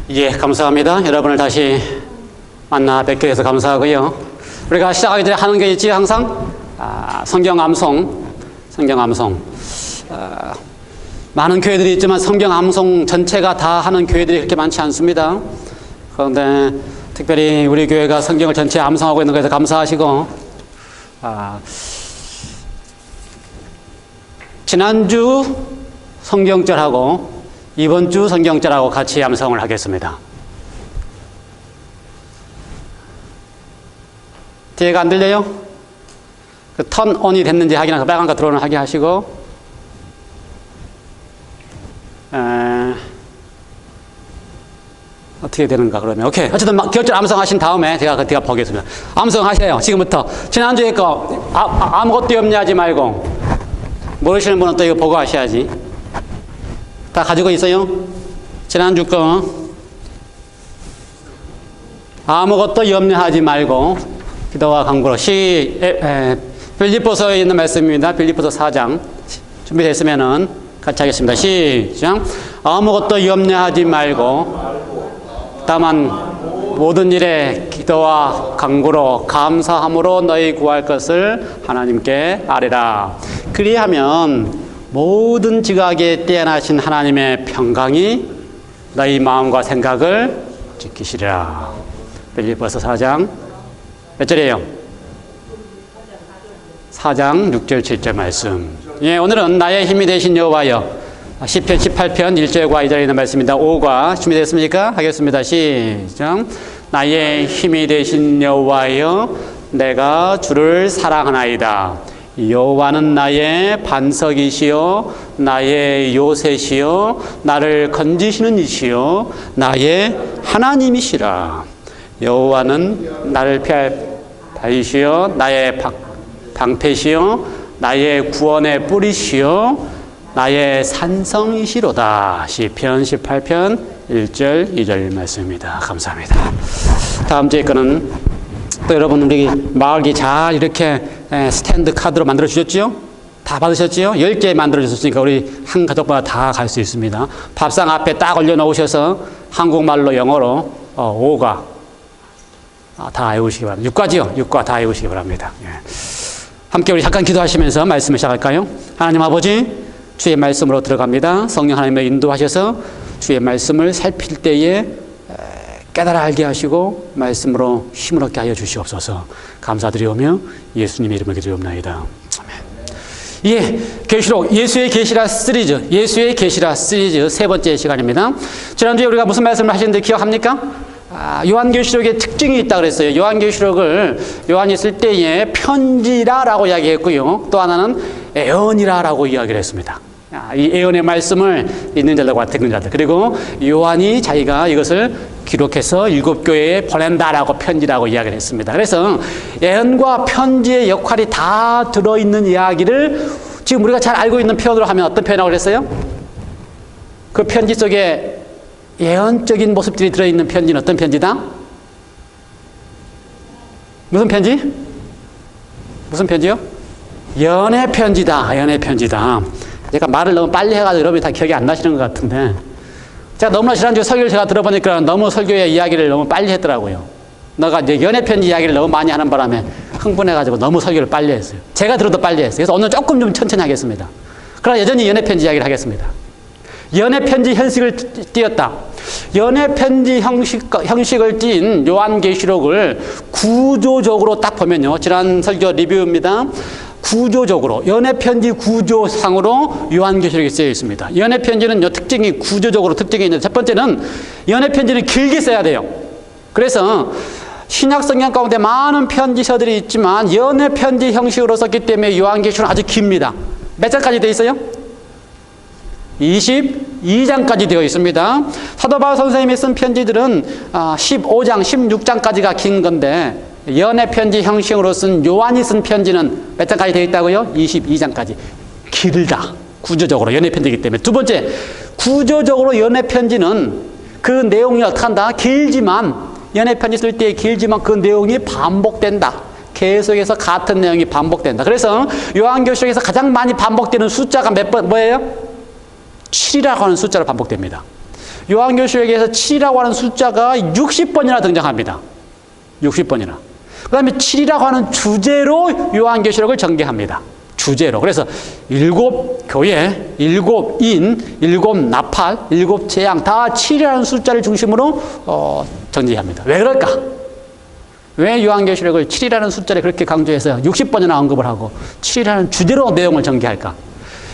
예, 감사합니다. 여러분을 다시 만나 뵙게 돼서 감사하고요. 우리가 시작하기 전에 하는 게 있지, 항상? 성경 암송. 많은 교회들이 있지만 성경 암송 전체가 다 하는 교회들이 그렇게 많지 않습니다. 그런데 특별히 우리 교회가 성경을 전체 암송하고 있는 것에 감사하시고, 지난주 성경절하고 이번 주 성경절하고 같이 암송을 하겠습니다. 뒤에가 안 들려요? 그 턴 온이 됐는지 확인하고 빨간 거 들어오는 하게 하시고, 어떻게 되는가 그러면. 오케이. 어쨌든 결절 암송하신 다음에 제가 보겠습니다. 암송하세요. 지금부터. 지난주에 거 아무것도 염려 하지 말고, 모르시는 분은 또 이거 보고 하셔야지. 다 가지고 있어요? 지난주 거 아무것도 염려하지 말고 기도와 간구로 빌립보서에 있는 말씀입니다. 빌립보서 4장 준비됐으면은 같이 하겠습니다. 시작. 아무것도 염려하지 말고 다만 모든 일에 기도와 간구로 감사함으로 너희 구할 것을 하나님께 아뢰라. 그리하면 모든 지각에 뛰어나신 하나님의 평강이 너희 마음과 생각을 지키시리라. 빌립보서 4장 몇 절이에요? 4장 6절 7절 말씀. 예, 오늘은 나의 힘이 되신 여호와여. 시편 18편 1절과 2절에 있는 말씀입니다. 5과 준비됐습니까? 하겠습니다. 시작. 나의 힘이 되신 여호와여, 내가 주를 사랑하나이다. 여호와는 나의 반석이시요 나의 요새시요 나를 건지시는 이시요 나의 하나님이시라. 여호와는 나를 피할 바위시요 나의 방패시요 나의 구원의 뿌리시요 나의 산성이시로다. 시편 18편 1절 2절 말씀입니다. 감사합니다. 다음 주에 거는 또 여러분 우리 마을기 잘 이렇게 스탠드 카드로 만들어 주셨지요? 다 받으셨지요? 10개 만들어 주셨으니까 우리 한 가족마다 다 갈 수 있습니다. 밥상 앞에 딱 올려 놓으셔서 한국말로 영어로 5가 다 외우시기 바랍니다. 6과지요? 6과 다 외우시기 바랍니다. 예. 함께 우리 잠깐 기도하시면서 말씀을 시작할까요? 하나님 아버지, 주의 말씀으로 들어갑니다. 성령 하나님의 인도하셔서 주의 말씀을 살필 때에 깨달아 알게 하시고 말씀으로 힘을 얻게 하여 주시옵소서. 감사드리오며 예수님의 이름으로 기도옵나이다. 아멘. 예, 계시록 예수의 계시라 시리즈 세 번째 시간입니다. 지난주에 우리가 무슨 말씀을 하셨는지 기억합니까? 요한계시록의 특징이 있다고 그랬어요. 요한계시록을 요한이 쓸 때에 편지라라고 이야기했고요. 또 하나는 애언이라라고 이야기를 했습니다. 이 애언의 말씀을 읽는 자들과 듣는 자들, 그리고 요한이 자기가 이것을 기록해서 7교회에 보낸다라고 편지라고 이야기를 했습니다. 그래서 애언과 편지의 역할이 다 들어있는 이야기를 지금 우리가 잘 알고 있는 표현으로 하면 어떤 표현이라고 그랬어요? 그 편지 속에 예언적인 모습들이 들어있는 편지는 어떤 편지다? 무슨 편지? 무슨 편지요? 연애 편지다. 연애 편지다. 제가 말을 너무 빨리 해가지고 여러분이 다 기억이 안 나시는 것 같은데, 제가 너무나 지난주 설교를 제가 들어보니까 너무 설교의 이야기를 너무 빨리 했더라고요. 너가 이제 연애 편지 이야기를 너무 많이 하는 바람에 흥분해가지고 너무 설교를 빨리 했어요. 제가 들어도 빨리 했어요. 그래서 오늘 조금 좀 천천히 하겠습니다. 그러나 여전히 연애 편지 이야기를 하겠습니다. 연애 편지 형식을 띄었다. 연애 편지 형식을 띈 요한계시록을 구조적으로 딱 보면요. 지난 설교 리뷰입니다. 구조적으로 연애편지 구조상으로 요한계시록에 쓰여 있습니다. 연애편지는 특징이 구조적으로 특징이 있는데, 첫 번째는 연애편지는 길게 써야 돼요. 그래서 신약 성경 가운데 많은 편지서들이 있지만 연애편지 형식으로 썼기 때문에 요한계시록은 아주 깁니다. 몇 장까지 되어 있어요? 22장까지 되어 있습니다. 사도 바울 선생님이 쓴 편지들은 15장, 16장까지가 긴 건데, 연애 편지 형식으로 쓴 요한이 쓴 편지는 몇 장까지 되어 있다고요? 22장까지. 길다. 구조적으로 연애 편지이기 때문에. 두 번째, 구조적으로 연애 편지는 그 내용이 어떻게 한다? 길지만, 연애 편지 쓸 때 길지만 그 내용이 반복된다. 계속해서 같은 내용이 반복된다. 그래서 요한계시록에서 가장 많이 반복되는 숫자가 뭐예요? 7이라고 하는 숫자로 반복됩니다. 요한계시록에서 7이라고 하는 숫자가 60번이나 등장합니다. 60번이나. 그 다음에 7이라고 하는 주제로 요한계시록을 전개합니다. 주제로. 그래서 7교회, 7인, 7나팔, 7재앙 다 7이라는 숫자를 중심으로 전개합니다. 왜 그럴까? 왜 요한계시록을 7이라는 숫자를 그렇게 강조해서 60번이나 언급을 하고 7이라는 주제로 내용을 전개할까?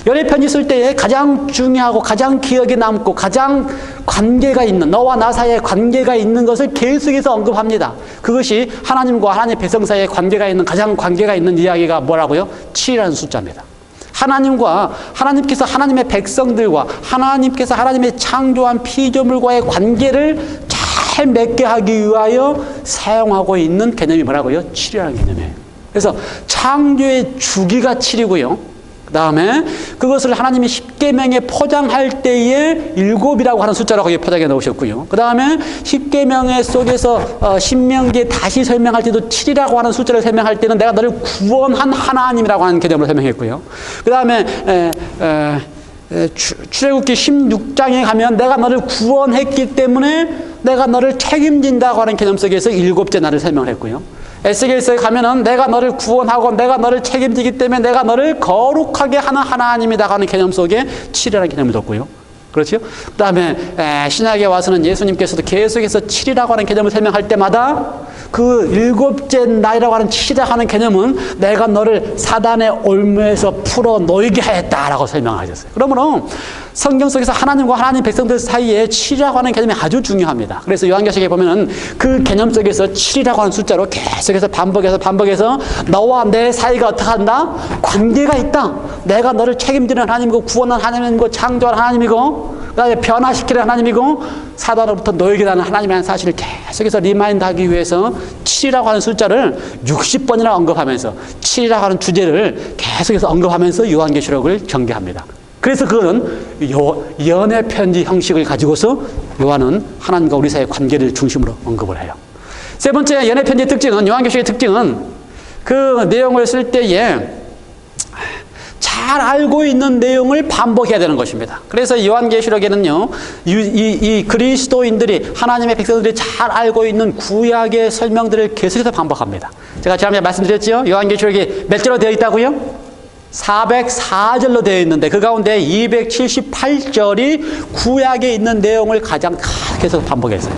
연애편지 쓸 때에 가장 중요하고 가장 기억에 남고 가장 관계가 있는, 너와 나 사이에 관계가 있는 것을 계속해서 언급합니다. 그것이 하나님과 하나님의 백성 사이에 관계가 있는, 가장 관계가 있는 이야기가 뭐라고요? 7이라는 숫자입니다. 하나님께서 하나님의 백성들과 하나님께서 하나님의 창조한 피조물과의 관계를 잘 맺게 하기 위하여 사용하고 있는 개념이 뭐라고요? 7이라는 개념이에요. 그래서 창조의 주기가 7이고요. 그 다음에 그것을 하나님이 십계명에 포장할 때에 7이라고 하는 숫자로 거기에 포장해 놓으셨고요. 그 다음에 십계명의 속에서 신명기에 다시 설명할 때도 7이라고 하는 숫자를 설명할 때는 내가 너를 구원한 하나님이라고 하는 개념으로 설명했고요. 그 다음에 출애굽기 16장에 가면 내가 너를 구원했기 때문에 내가 너를 책임진다고 하는 개념 속에서 7째 날을 설명을 했고요. 에스겔서에 가면은 내가 너를 구원하고 내가 너를 책임지기 때문에 내가 너를 거룩하게 하는 하나님이다 하는 개념 속에 7이라는 개념을 뒀고요. 그렇죠? 그 다음에 신약에 와서는 예수님께서도 계속해서 7이라고 하는 개념을 설명할 때마다 그 7째 날이라고 하는 7이라고 하는 개념은 내가 너를 사단의 올무에서 풀어 놓이게 하였다라고 설명하셨어요. 그러므로 성경 속에서 하나님과 하나님 백성들 사이에 7이라고 하는 개념이 아주 중요합니다. 그래서 요한계시록에 보면은 그 개념 속에서 7이라고 하는 숫자로 계속해서 반복해서 너와 내 사이가 어떻게 한다? 관계가 있다. 내가 너를 책임지는 하나님이고 구원한 하나님이고 창조한 하나님이고 그다음에 변화시키는 하나님이고 사단으로부터 놓이게 하는 하나님이라는 사실을 계속해서 리마인드하기 위해서 7이라고 하는 숫자를 60번이나 언급하면서 7이라고 하는 주제를 계속해서 언급하면서 요한계시록을 전개합니다. 그래서 그건 연애 편지 형식을 가지고서 요한은 하나님과 우리 사이의 관계를 중심으로 언급을 해요. 세 번째 연애 편지의 특징은, 요한계시록의 특징은 그 내용을 쓸 때에 잘 알고 있는 내용을 반복해야 되는 것입니다. 그래서 요한계시록에는요, 이 그리스도인들이, 하나님의 백성들이 잘 알고 있는 구약의 설명들을 계속해서 반복합니다. 제가 지난번에 말씀드렸죠? 요한계시록이 몇 절로 되어 있다고요? 404절로 되어 있는데 그 가운데 278절이 구약에 있는 내용을 가장 계속 반복했어요.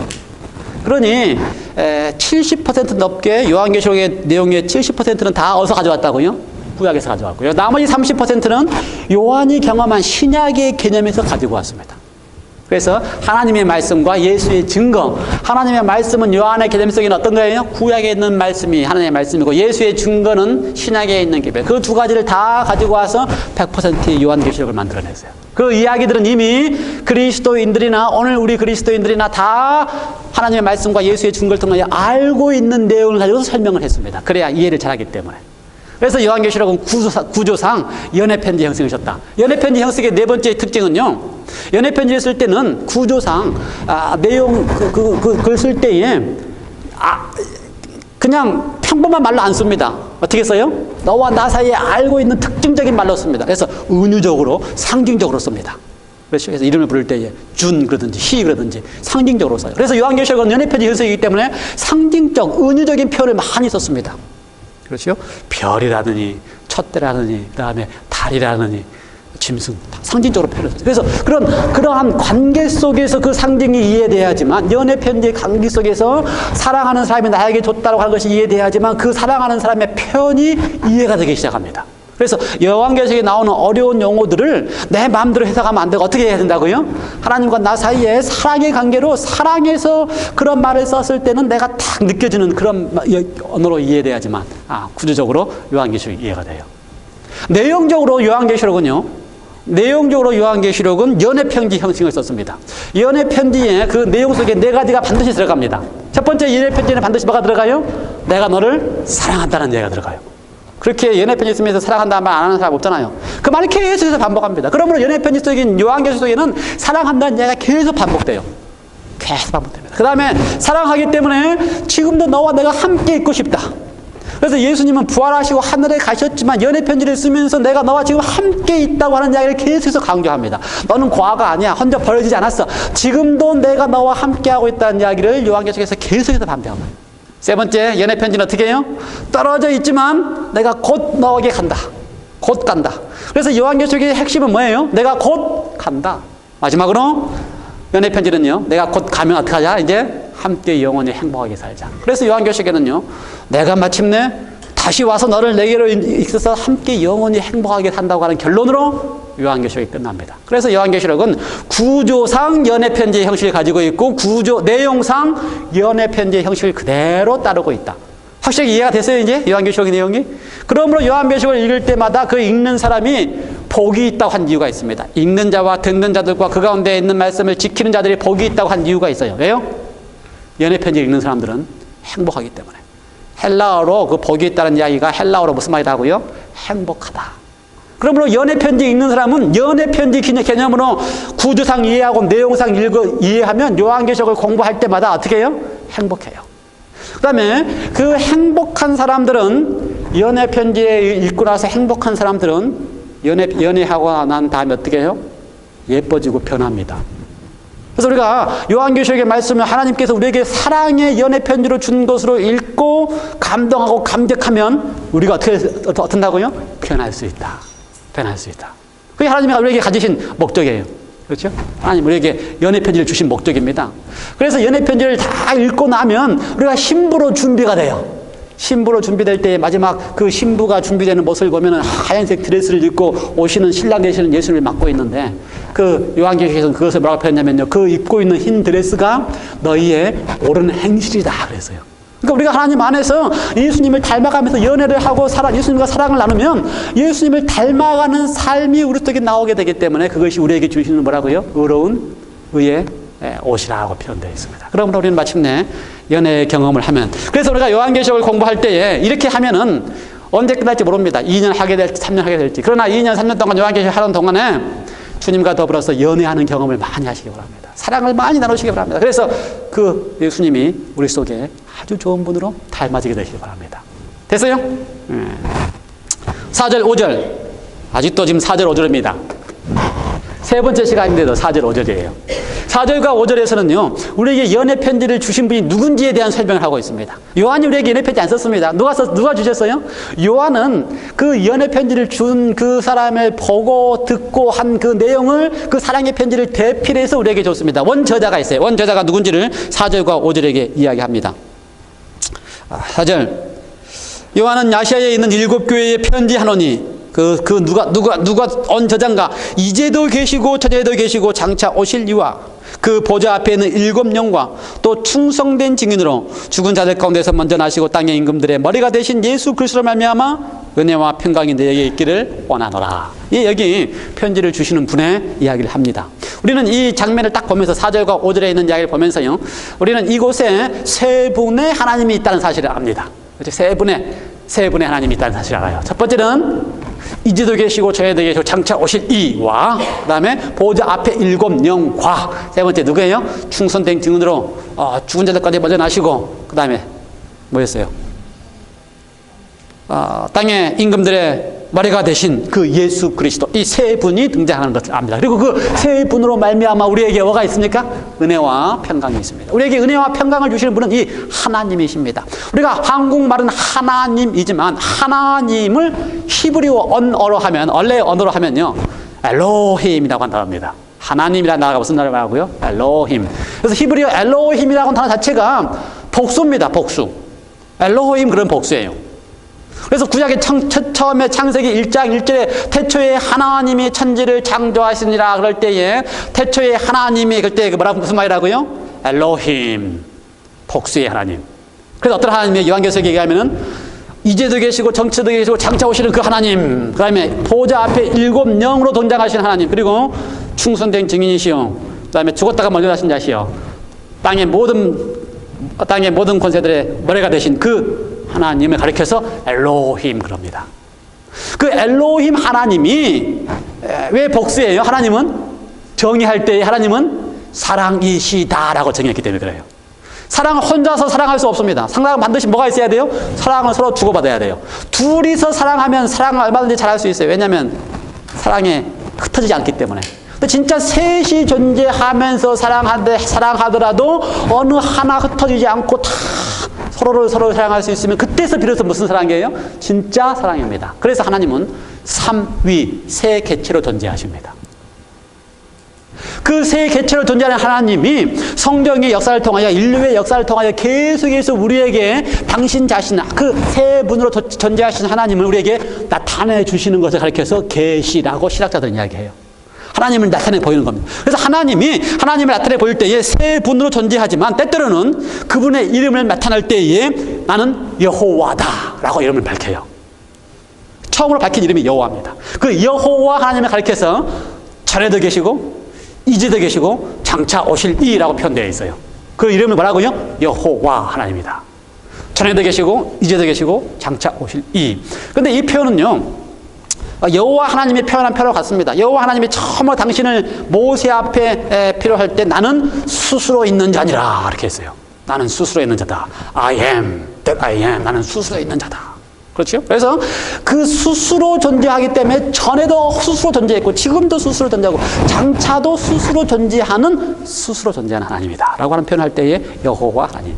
그러니 70% 넘게 요한계시록의 내용의 70%는 다 어디서 가져왔다고요? 구약에서 가져왔고요. 나머지 30%는 요한이 경험한 신약의 개념에서 가지고 왔습니다. 그래서 하나님의 말씀과 예수의 증거, 하나님의 말씀은 요한의 개념 속에는 어떤 거예요? 구약에 있는 말씀이 하나님의 말씀이고 예수의 증거는 신약에 있는 개념. 그 두 가지를 다 가지고 와서 100%의 요한계시록을 만들어냈어요. 그 이야기들은 이미 그리스도인들이나 오늘 우리 그리스도인들이나 다 하나님의 말씀과 예수의 증거를 통하여 알고 있는 내용을 가지고 설명을 했습니다. 그래야 이해를 잘하기 때문에. 그래서 요한계시록은 구조상 연애편지 형식을 썼다. 연애편지 형식의 네 번째 특징은요, 연애편지를 쓸 때는 구조상 내용 그걸 쓸 때에 그냥 평범한 말로 안 씁니다. 어떻게 써요? 너와 나 사이에 알고 있는 특징적인 말로 씁니다. 그래서 은유적으로 상징적으로 씁니다. 그래서 이름을 부를 때에 준 그러든지 히 그러든지 상징적으로 써요. 그래서 요한계시록은 연애편지 형식이기 때문에 상징적, 은유적인 표현을 많이 썼습니다. 그렇죠? 별이라느니, 촛대라느니, 그 다음에 달이라느니, 짐승, 상징적으로 표현했어요. 그래서 그러한 관계 속에서 그 상징이 이해돼야지만, 연애 편지의 관계 속에서 사랑하는 사람이 나에게 줬다고 하는 것이 이해돼야지만 그 사랑하는 사람의 표현이 이해가 되기 시작합니다. 그래서 요한계시록에 나오는 어려운 용어들을 내 마음대로 해석하면 안 되고 어떻게 해야 된다고요? 하나님과 나 사이에 사랑의 관계로, 사랑해서 그런 말을 썼을 때는 내가 딱 느껴지는 그런 언어로 이해돼야지만 구조적으로 요한계시록이 이해가 돼요. 내용적으로 요한계시록은 연애편지 형식을 썼습니다. 연애편지에 그 내용 속에 네 가지가 반드시 들어갑니다. 첫 번째 연애편지에는 반드시 뭐가 들어가요? 내가 너를 사랑한다는 얘기가 들어가요. 그렇게 연애편지 쓰면서 사랑한다는 말 안 하는 사람 없잖아요. 그 말을 계속해서 반복합니다. 그러므로 연애편지 속인 요한계시록 속에는 사랑한다는 얘기가 계속 반복돼요. 계속 반복됩니다. 그 다음에 사랑하기 때문에 지금도 너와 내가 함께 있고 싶다. 그래서 예수님은 부활하시고 하늘에 가셨지만 연애 편지를 쓰면서 내가 너와 지금 함께 있다고 하는 이야기를 계속해서 강조합니다. 너는 과거가 아니야. 혼자 버려지지 않았어. 지금도 내가 너와 함께하고 있다는 이야기를 요한계시록에서 계속해서 반복합니다. 세 번째, 연애 편지는 어떻게 해요? 떨어져 있지만 내가 곧 너에게 간다. 곧 간다. 그래서 요한계시록의 핵심은 뭐예요? 내가 곧 간다. 마지막으로 연애 편지는요, 내가 곧 가면 어떻게 하자? 이제 함께 영원히 행복하게 살자. 그래서 요한계시록에는요, 내가 마침내 다시 와서 너를 내게로 있어서 함께 영원히 행복하게 산다고 하는 결론으로 요한계시록이 끝납니다. 그래서 요한계시록은 구조상 연애 편지의 형식을 가지고 있고 내용상 연애 편지의 형식을 그대로 따르고 있다. 확실히 이해가 됐어요, 이제? 요한계시록의 내용이? 그러므로 요한계시록을 읽을 때마다 그 읽는 사람이 복이 있다고 한 이유가 있습니다. 읽는 자와 듣는 자들과 그 가운데 있는 말씀을 지키는 자들이 복이 있다고 한 이유가 있어요. 왜요? 연애 편지 읽는 사람들은 행복하기 때문에. 헬라어로 그 복이 있다는 이야기가 헬라어로 무슨 말이라고요? 행복하다. 그러므로 연애 편지 읽는 사람은 연애 편지 개념으로 구조상 이해하고 내용상 이해하면 요한계시록을 공부할 때마다 어떻게 해요? 행복해요. 그 다음에 그 행복한 사람들은 연애 편지에 읽고 나서 행복한 사람들은 연애하고 난 다음에 어떻게 해요? 예뻐지고 변합니다. 그래서 우리가 요한계시록의 말씀을 하나님께서 우리에게 사랑의 연애 편지로 준 것으로 읽고 감동하고 감격하면 우리가 어떻다고요? 변할 수 있다. 변할 수 있다. 그게 하나님이 우리에게 가지신 목적이에요. 그렇죠? 하나님 우리에게 연애 편지를 주신 목적입니다. 그래서 연애 편지를 다 읽고 나면 우리가 신부로 준비가 돼요. 신부로 준비될 때 마지막 그 신부가 준비되는 모습을 보면 하얀색 드레스를 입고 오시는 신랑 되시는 예수님을 맡고 있는데 그 요한계시록에서는 그것을 뭐라고 표현했냐면요. 그 입고 있는 흰 드레스가 너희의 옳은 행실이다 그랬어요. 그러니까 우리가 하나님 안에서 예수님을 닮아가면서 연애를 하고 예수님과 사랑을 나누면 예수님을 닮아가는 삶이 우리 속에 나오게 되기 때문에 그것이 우리에게 주시는 뭐라고요? 의로운 의의 옷이라고 표현되어 있습니다. 그러므로 우리는 마침내 연애 경험을 하면, 그래서 우리가 요한계시록을 공부할 때에 이렇게 하면은 언제 끝날지 모릅니다. 2년 하게 될지 3년 하게 될지. 그러나 2년 3년 동안 요한계시록 하는 동안에 주님과 더불어서 연애하는 경험을 많이 하시기 바랍니다. 사랑을 많이 나누시기 바랍니다. 그래서 그 예수님이 우리 속에 아주 좋은 분으로 닮아지게 되시기 바랍니다. 됐어요? 4절 5절 아직도 지금 4절 5절입니다. 세 번째 시간인데도 4절 5절이에요. 4절과 5절에서는요, 우리에게 연애 편지를 주신 분이 누군지에 대한 설명을 하고 있습니다. 요한이 우리에게 연애 편지 안 썼습니다. 누가 주셨어요? 요한은 그 연애 편지를 준 그 사람을 보고 듣고 한 그 내용을, 그 사랑의 편지를 대필해서 우리에게 줬습니다. 원저자가 있어요. 원저자가 누군지를 4절과 5절에게 이야기합니다. 4절. 요한은 아시아에 있는 7교회에 편지하노니 누가 언 저장가 이제도 계시고 저제도 계시고 장차 오실 이와 그 보좌 앞에 있는 7영과 또 충성된 증인으로 죽은 자들 가운데서 먼저 나시고 땅의 임금들의 머리가 되신 예수 그리스도로 말미암아 은혜와 평강이 너에게 있기를 원하노라. 여기 편지를 주시는 분의 이야기를 합니다. 우리는 이 장면을 딱 보면서 4절과 5절에 있는 이야기를 보면서요, 우리는 이곳에 세 분의 하나님이 있다는 사실을 압니다. 그렇죠? 세 분의 하나님이 있다는 사실을 알아요. 첫 번째는 이제도 계시고 저에도 계시고 장차 오실 이와, 그 다음에 보좌 앞에 7영과, 세 번째 누구예요? 충성된 증인으로 죽은 자들까지 먼저 나시고, 그 다음에 뭐였어요? 땅의 임금들의 머리가 되신 그 예수 그리스도, 이 세 분이 등장하는 것을 압니다. 그리고 그 세 분으로 말미암아 우리에게 뭐가 있습니까? 은혜와 평강이 있습니다. 우리에게 은혜와 평강을 주시는 분은 이 하나님이십니다. 우리가 한국말은 하나님이지만 하나님을 히브리어 언어로 하면, 원래 언어로 하면요, 엘로힘이라고 하는 단어입니다. 하나님이라는 단어가 무슨 단어를 말하고요? 엘로힘. 그래서 히브리어 엘로힘이라고 하는 단어 자체가 복수입니다. 복수. 엘로힘, 그런 복수예요. 그래서 구약의 처음에 창세기 1장 1절에 태초에 하나님이 천지를 창조하시니라 그럴 때에 태초에 하나님이 그때 무슨 말이라고요? 엘로힘, 복수의 하나님. 그래서 어떤 하나님이 요한계시록에 얘기하면은 이제도 계시고 정치도 계시고 장차 오시는 그 하나님, 그 다음에 보좌 앞에 7영으로 등장하시는 하나님, 그리고 충성된 증인이시오, 그 다음에 죽었다가 먼저 나신 자시오, 땅의 모든 권세들의 머리가 되신 그 하나님을 가리켜서 엘로힘 그럽니다. 그 엘로힘 하나님이 왜 복수예요? 하나님은 정의할 때 하나님은 사랑이시다라고 정의했기 때문에 그래요. 사랑을 혼자서 사랑할 수 없습니다. 사랑은 반드시 뭐가 있어야 돼요? 사랑을 서로 주고받아야 돼요. 둘이서 사랑하면 사랑을 얼마든지 잘할 수 있어요. 왜냐하면 사랑에 흩어지지 않기 때문에. 근데 진짜 셋이 존재하면서 사랑하더라도 어느 하나 흩어지지 않고 다 서로 사랑할 수 있으면 그때서 비로소 무슨 사랑이에요? 진짜 사랑입니다. 그래서 하나님은 삼위 세 개체로 존재하십니다. 그 세 개체로 존재하는 하나님이 성경의 역사를 통하여 인류의 역사를 통하여 계속해서 우리에게 당신 자신 그 세 분으로 존재하신 하나님을 우리에게 나타내 주시는 것을 가리켜서 계시라고 신학자들은 이야기해요. 하나님을 나타내 보이는 겁니다. 그래서 하나님이 하나님을 나타내 보일 때에 세 분으로 존재하지만 때때로는 그분의 이름을 나타낼 때에 나는 여호와다라고 이름을 밝혀요. 처음으로 밝힌 이름이 여호와입니다. 그 여호와 하나님을 가리켜서 전에도 계시고 이제도 계시고 장차 오실 이라고 표현되어 있어요. 그 이름은 뭐라고요? 여호와 하나님이다. 전에도 계시고 이제도 계시고 장차 오실 이. 근데 이 표현은요, 여호와 하나님이 표현한 표현과 같습니다. 여호와 하나님이 처음으로 당신을 모세 앞에 필요할 때 나는 스스로 있는 자니라 이렇게 했어요. 나는 스스로 있는 자다. I am that I am. 나는 스스로 있는 자다. 그렇죠? 그래서 그 스스로 존재하기 때문에 전에도 스스로 존재했고 지금도 스스로 존재하고 장차도 스스로 존재하는 하나님이다 라고 하는 표현을 할 때에 여호와 하나님,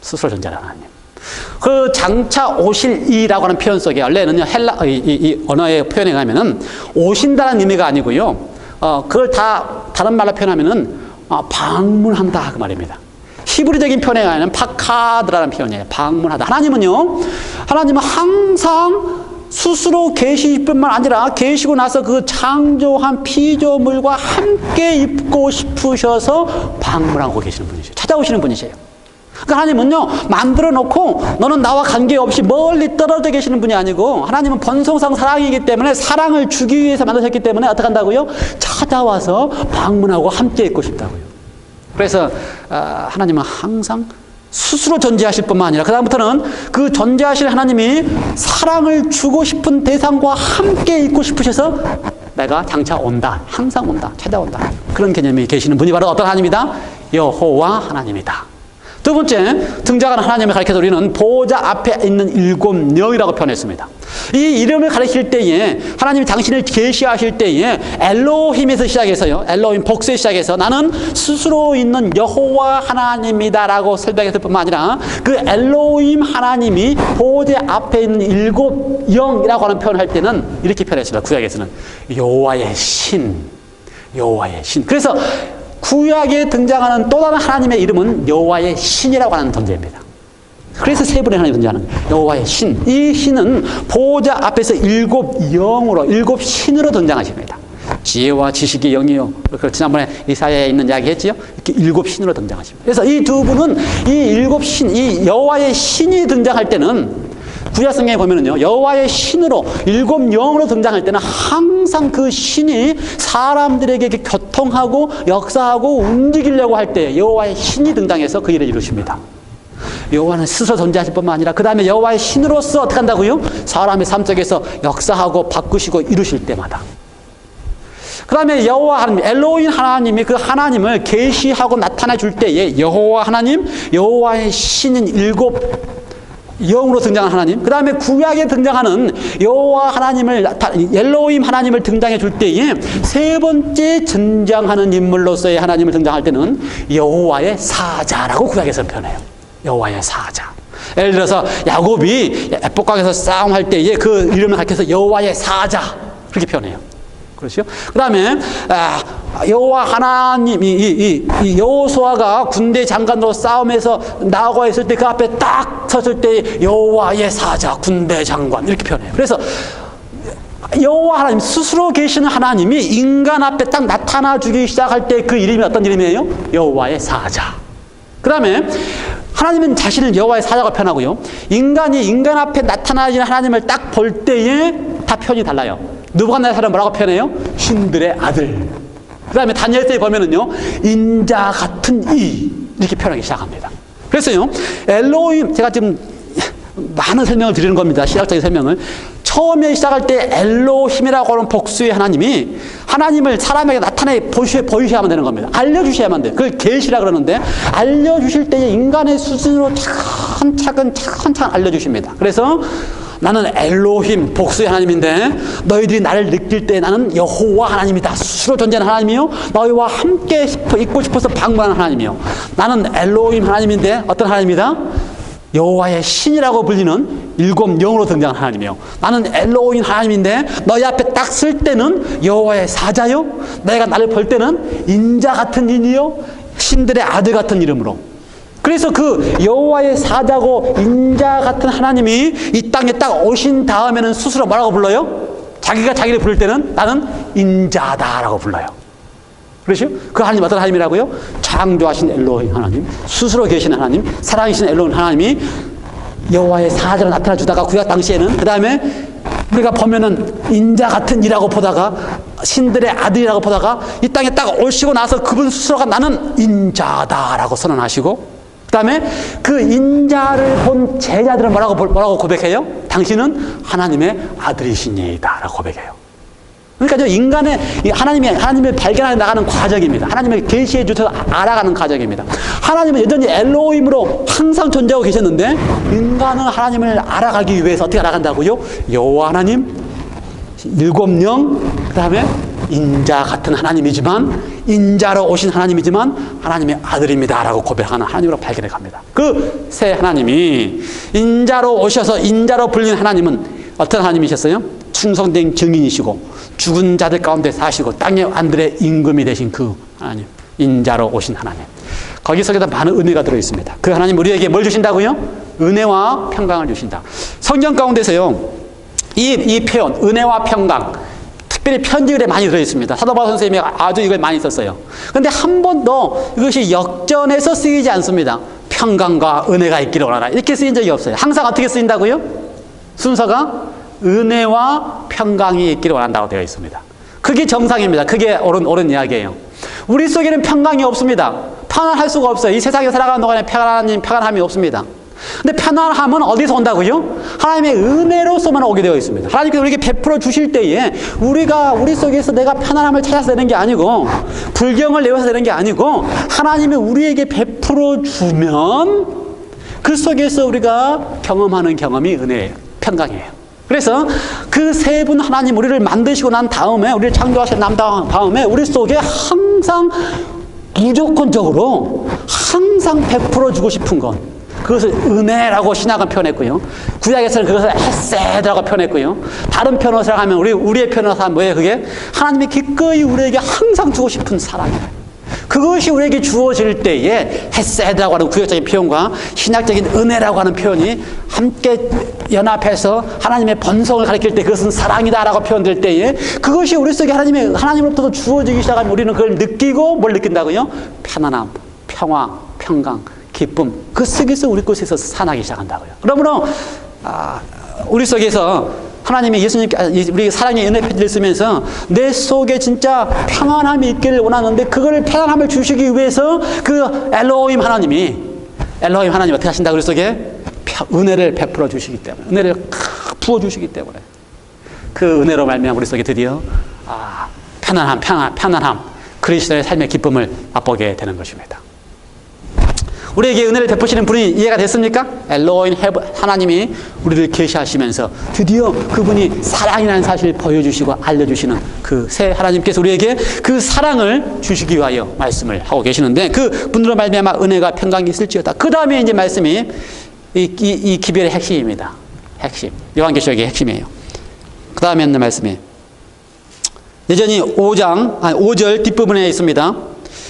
스스로 존재하는 하나님. 그 장차 오실 이라고 하는 표현 속에 원래는요 헬라 이 언어의 표현에 가면은 오신다는 의미가 아니고요, 그걸 다른 말로 표현하면은 방문한다 그 말입니다. 히브리적인 표현에 가면 파카드라는 표현이에요. 방문하다. 하나님은 항상 스스로 계실 뿐만 아니라 계시고 나서 그 창조한 피조물과 함께 있고 싶으셔서 방문하고 계시는 분이세요. 찾아오시는 분이세요. 그러니까 하나님은요, 만들어 놓고 너는 나와 관계없이 멀리 떨어져 계시는 분이 아니고, 하나님은 본성상 사랑이기 때문에 사랑을 주기 위해서 만드셨기 때문에 어떻게 한다고요? 찾아와서 방문하고 함께 있고 싶다고요. 그래서 하나님은 항상 스스로 존재하실 뿐만 아니라 그 다음부터는 그 존재하실 하나님이 사랑을 주고 싶은 대상과 함께 있고 싶으셔서 내가 장차 온다, 항상 온다, 찾아온다, 그런 개념이 계시는 분이 바로 어떤 하나님이다? 여호와 하나님이다. 두 번째 등장하는 하나님을 가리켜서 우리는 보호자 앞에 있는 일곱 영이라고 표현했습니다. 이 이름을 가리킬 때에 하나님이 당신을 계시하실 때에 엘로힘에서 시작해서요, 엘로힘 복수에 시작해서 나는 스스로 있는 여호와 하나님이다라고 설명했을 뿐만 아니라 그 엘로힘 하나님이 보호자 앞에 있는 일곱 영이라고 하는 표현을 할 때는 이렇게 표현했습니다. 구약에서는 여호와의 신, 여호와의 신. 그래서 구약에 등장하는 또 다른 하나님의 이름은 여호와의 신이라고 하는 존재입니다. 그래서 세 분의 하나님이 등장하는 거예요. 여호와의 신. 이 신은 보호자 앞에서 일곱 영으로, 일곱 신으로 등장하십니다. 지혜와 지식의 영이요. 지난번에 이사야에 있는 이야기 했지요? 이렇게 일곱 신으로 등장하십니다. 그래서 이 두 분은 이 일곱 신, 이 여호와의 신이 등장할 때는 구약성경에 보면은요, 여호와의 신으로 일곱 영으로 등장할 때는 항상 그 신이 사람들에게 교통하고 역사하고 움직이려고 할 때 여호와의 신이 등장해서 그 일을 이루십니다. 여호와는 스스로 존재하실 뿐만 아니라 그 다음에 여호와의 신으로서 어떻게 한다고요? 사람의 삶 속에서 역사하고 바꾸시고 이루실 때마다. 그 다음에 여호와 하나님, 엘로힘 하나님이 그 하나님을 계시하고 나타내 줄 때에 여호와 하나님, 여호와의 신인 일곱 영으로 등장한 하나님, 그 다음에 구약에 등장하는 여호와 하나님을 엘로힘 하나님을 등장해 줄 때에 세 번째 등장하는 인물로서의 하나님을 등장할 때는 여호와의 사자라고 구약에서 표현해요. 여호와의 사자. 예를 들어서 야곱이 에봇강에서 싸움할 때에 그 이름을 가리켜서 여호와의 사자 그렇게 표현해요. 그렇죠? 그 다음에 여호와 하나님, 이 여호수아가 군대 장관으로 싸움에서 나아가 있을 때 그 앞에 딱 섰을 때 여호와의 사자, 군대 장관 이렇게 표현해요. 그래서 여호와 하나님, 스스로 계시는 하나님이 인간 앞에 딱 나타나 주기 시작할 때 그 이름이 어떤 이름이에요? 여호와의 사자. 그 다음에 하나님은 자신을 여호와의 사자가 표현하고요, 인간이 인간 앞에 나타나는 하나님을 딱 볼 때에 다 표현이 달라요. 느부갓네살은 뭐라고 표현해요? 신들의 아들. 그 다음에 다니엘서에 보면은요, 인자 같은 이 이렇게 표현하기 시작합니다. 그래서요, 엘로힘, 제가 지금 많은 설명을 드리는 겁니다. 신학적인 설명을. 처음에 시작할 때 엘로힘이라고 하는 복수의 하나님이 하나님을 사람에게 나타내 보이셔야만 되는 겁니다. 알려주셔야만 돼요. 그걸 계시라 그러는데 알려주실 때 인간의 수준으로 차근차근 알려주십니다. 그래서 나는 엘로힘 복수의 하나님인데 너희들이 나를 느낄 때 나는 여호와 하나님이다. 스스로 존재하는 하나님이요 너희와 함께 있고 싶어서 방문하는 하나님이요 나는 엘로힘 하나님인데 어떤 하나님이다? 여호와의 신이라고 불리는 일곱 영으로 등장한 하나님이요 나는 엘로힘 하나님인데 너희 앞에 딱 쓸 때는 여호와의 사자요 내가 나를 볼 때는 인자 같은 인이요 신들의 아들 같은 이름으로 그래서 그 여호와의 사자고 인자 같은 하나님이 이 땅에 딱 오신 다음에는 스스로 뭐라고 불러요? 자기가 자기를 부를 때는 나는 인자다라고 불러요. 그렇죠? 그 하나님 어떤 하나님이라고요? 창조하신 엘로힘 하나님, 스스로 계신 하나님, 살아계신 엘로힘 하나님이 여호와의 사자로 나타나 주다가 구약 당시에는 그 다음에 우리가 보면은 인자 같은 이라고 보다가 신들의 아들이라고 보다가 이 땅에 딱 오시고 나서 그분 스스로가 나는 인자다라고 선언하시고 그 다음에 그 인자를 본 제자들은 뭐라고 고백해요? 당신은 하나님의 아들이시니이다 라고 고백해요. 그러니까 인간의 하나님을 발견해 나가는 과정입니다. 하나님을 계시해 주셔서 알아가는 과정입니다. 하나님은 여전히 엘로힘으로 항상 존재하고 계셨는데 인간은 하나님을 알아가기 위해서 어떻게 알아간다고요? 여호와 하나님, 일곱 영, 그 다음에 인자 같은 하나님이지만 인자로 오신 하나님이지만 하나님의 아들입니다 라고 고백하는 하나님으로 발견해 갑니다. 그 세 하나님이 인자로 오셔서 인자로 불린 하나님은 어떤 하나님이셨어요? 충성된 증인이시고 죽은 자들 가운데 사시고 땅의 왕들의 임금이 되신 그 하나님 인자로 오신 하나님 거기 속에다 많은 은혜가 들어있습니다. 그 하나님 우리에게 뭘 주신다고요? 은혜와 평강을 주신다. 성경 가운데서요 이 표현 은혜와 평강 특별히 편지글에 많이 들어있습니다. 사도 바울 선생님이 아주 이걸 많이 썼어요. 그런데 한 번도 이것이 역전해서 쓰이지 않습니다. 평강과 은혜가 있기를 원하라 이렇게 쓰인 적이 없어요. 항상 어떻게 쓰인다고요? 순서가 은혜와 평강이 있기를 원한다고 되어 있습니다. 그게 정상입니다. 그게 옳은 이야기예요. 우리 속에는 평강이 없습니다. 편안할 수가 없어요. 이 세상에 살아가는 동안에 평안함이 없습니다. 근데 편안함은 어디서 온다고요? 하나님의 은혜로서만 오게 되어 있습니다. 하나님께서 우리에게 베풀어 주실 때에 우리 속에서 내가 편안함을 찾아서 되는 게 아니고 불경을 내어서 되는 게 아니고 하나님이 우리에게 베풀어 주면 그 속에서 우리가 경험하는 경험이 은혜예요. 평강이에요. 그래서 그 세 분 하나님 우리를 만드시고 난 다음에 우리를 창조하신 다음에 우리 속에 항상 무조건적으로 항상 베풀어 주고 싶은 것 그것을 은혜라고 신약은 표현했고요. 구약에서는 그것을 헤세드라고 표현했고요. 다른 표현으로 하면 우리의 표현으로 하면 뭐예요? 그게 하나님이 기꺼이 우리에게 항상 주고 싶은 사랑이에요. 그것이 우리에게 주어질 때에 헤세드라고 하는 구약적인 표현과 신약적인 은혜라고 하는 표현이 함께 연합해서 하나님의 본성을 가리킬 때 그것은 사랑이다라고 표현될 때에 그것이 우리 속에 하나님으로부터 주어지기 시작하면 우리는 그걸 느끼고 뭘 느낀다고요? 편안함, 평화, 평강, 기쁨 그 속에서 우리 곳에서 살아나기 시작한다고요. 그러므로 우리 속에서 하나님의 우리 사랑의 은혜 편지를 쓰면서 내 속에 진짜 평안함이 있기를 원하는데 그거를 평안함을 주시기 위해서 그 엘로힘 하나님이 어떻게 하신다고 우리 속에 은혜를 베풀어 주시기 때문에 은혜를 부어 주시기 때문에 그 은혜로 말미암아 우리 속에 드디어 편안함 그리스도의 삶의 기쁨을 맛보게 되는 것입니다. 우리에게 은혜를 베푸시는 분이 이해가 됐습니까? 엘로힘 하나님이 우리를 계시하시면서 드디어 그분이 사랑이라는 사실을 보여주시고 알려주시는 그 새 하나님께서 우리에게 그 사랑을 주시기 위하여 말씀을 하고 계시는데 그 분으로 말미암아 은혜가 평강이 있을지어다. 그 다음에 이제 말씀이 이 기별의 핵심입니다. 핵심. 요한계시록의 핵심이에요. 그 다음에 있는 말씀이 여전히 5절 뒷부분에 있습니다.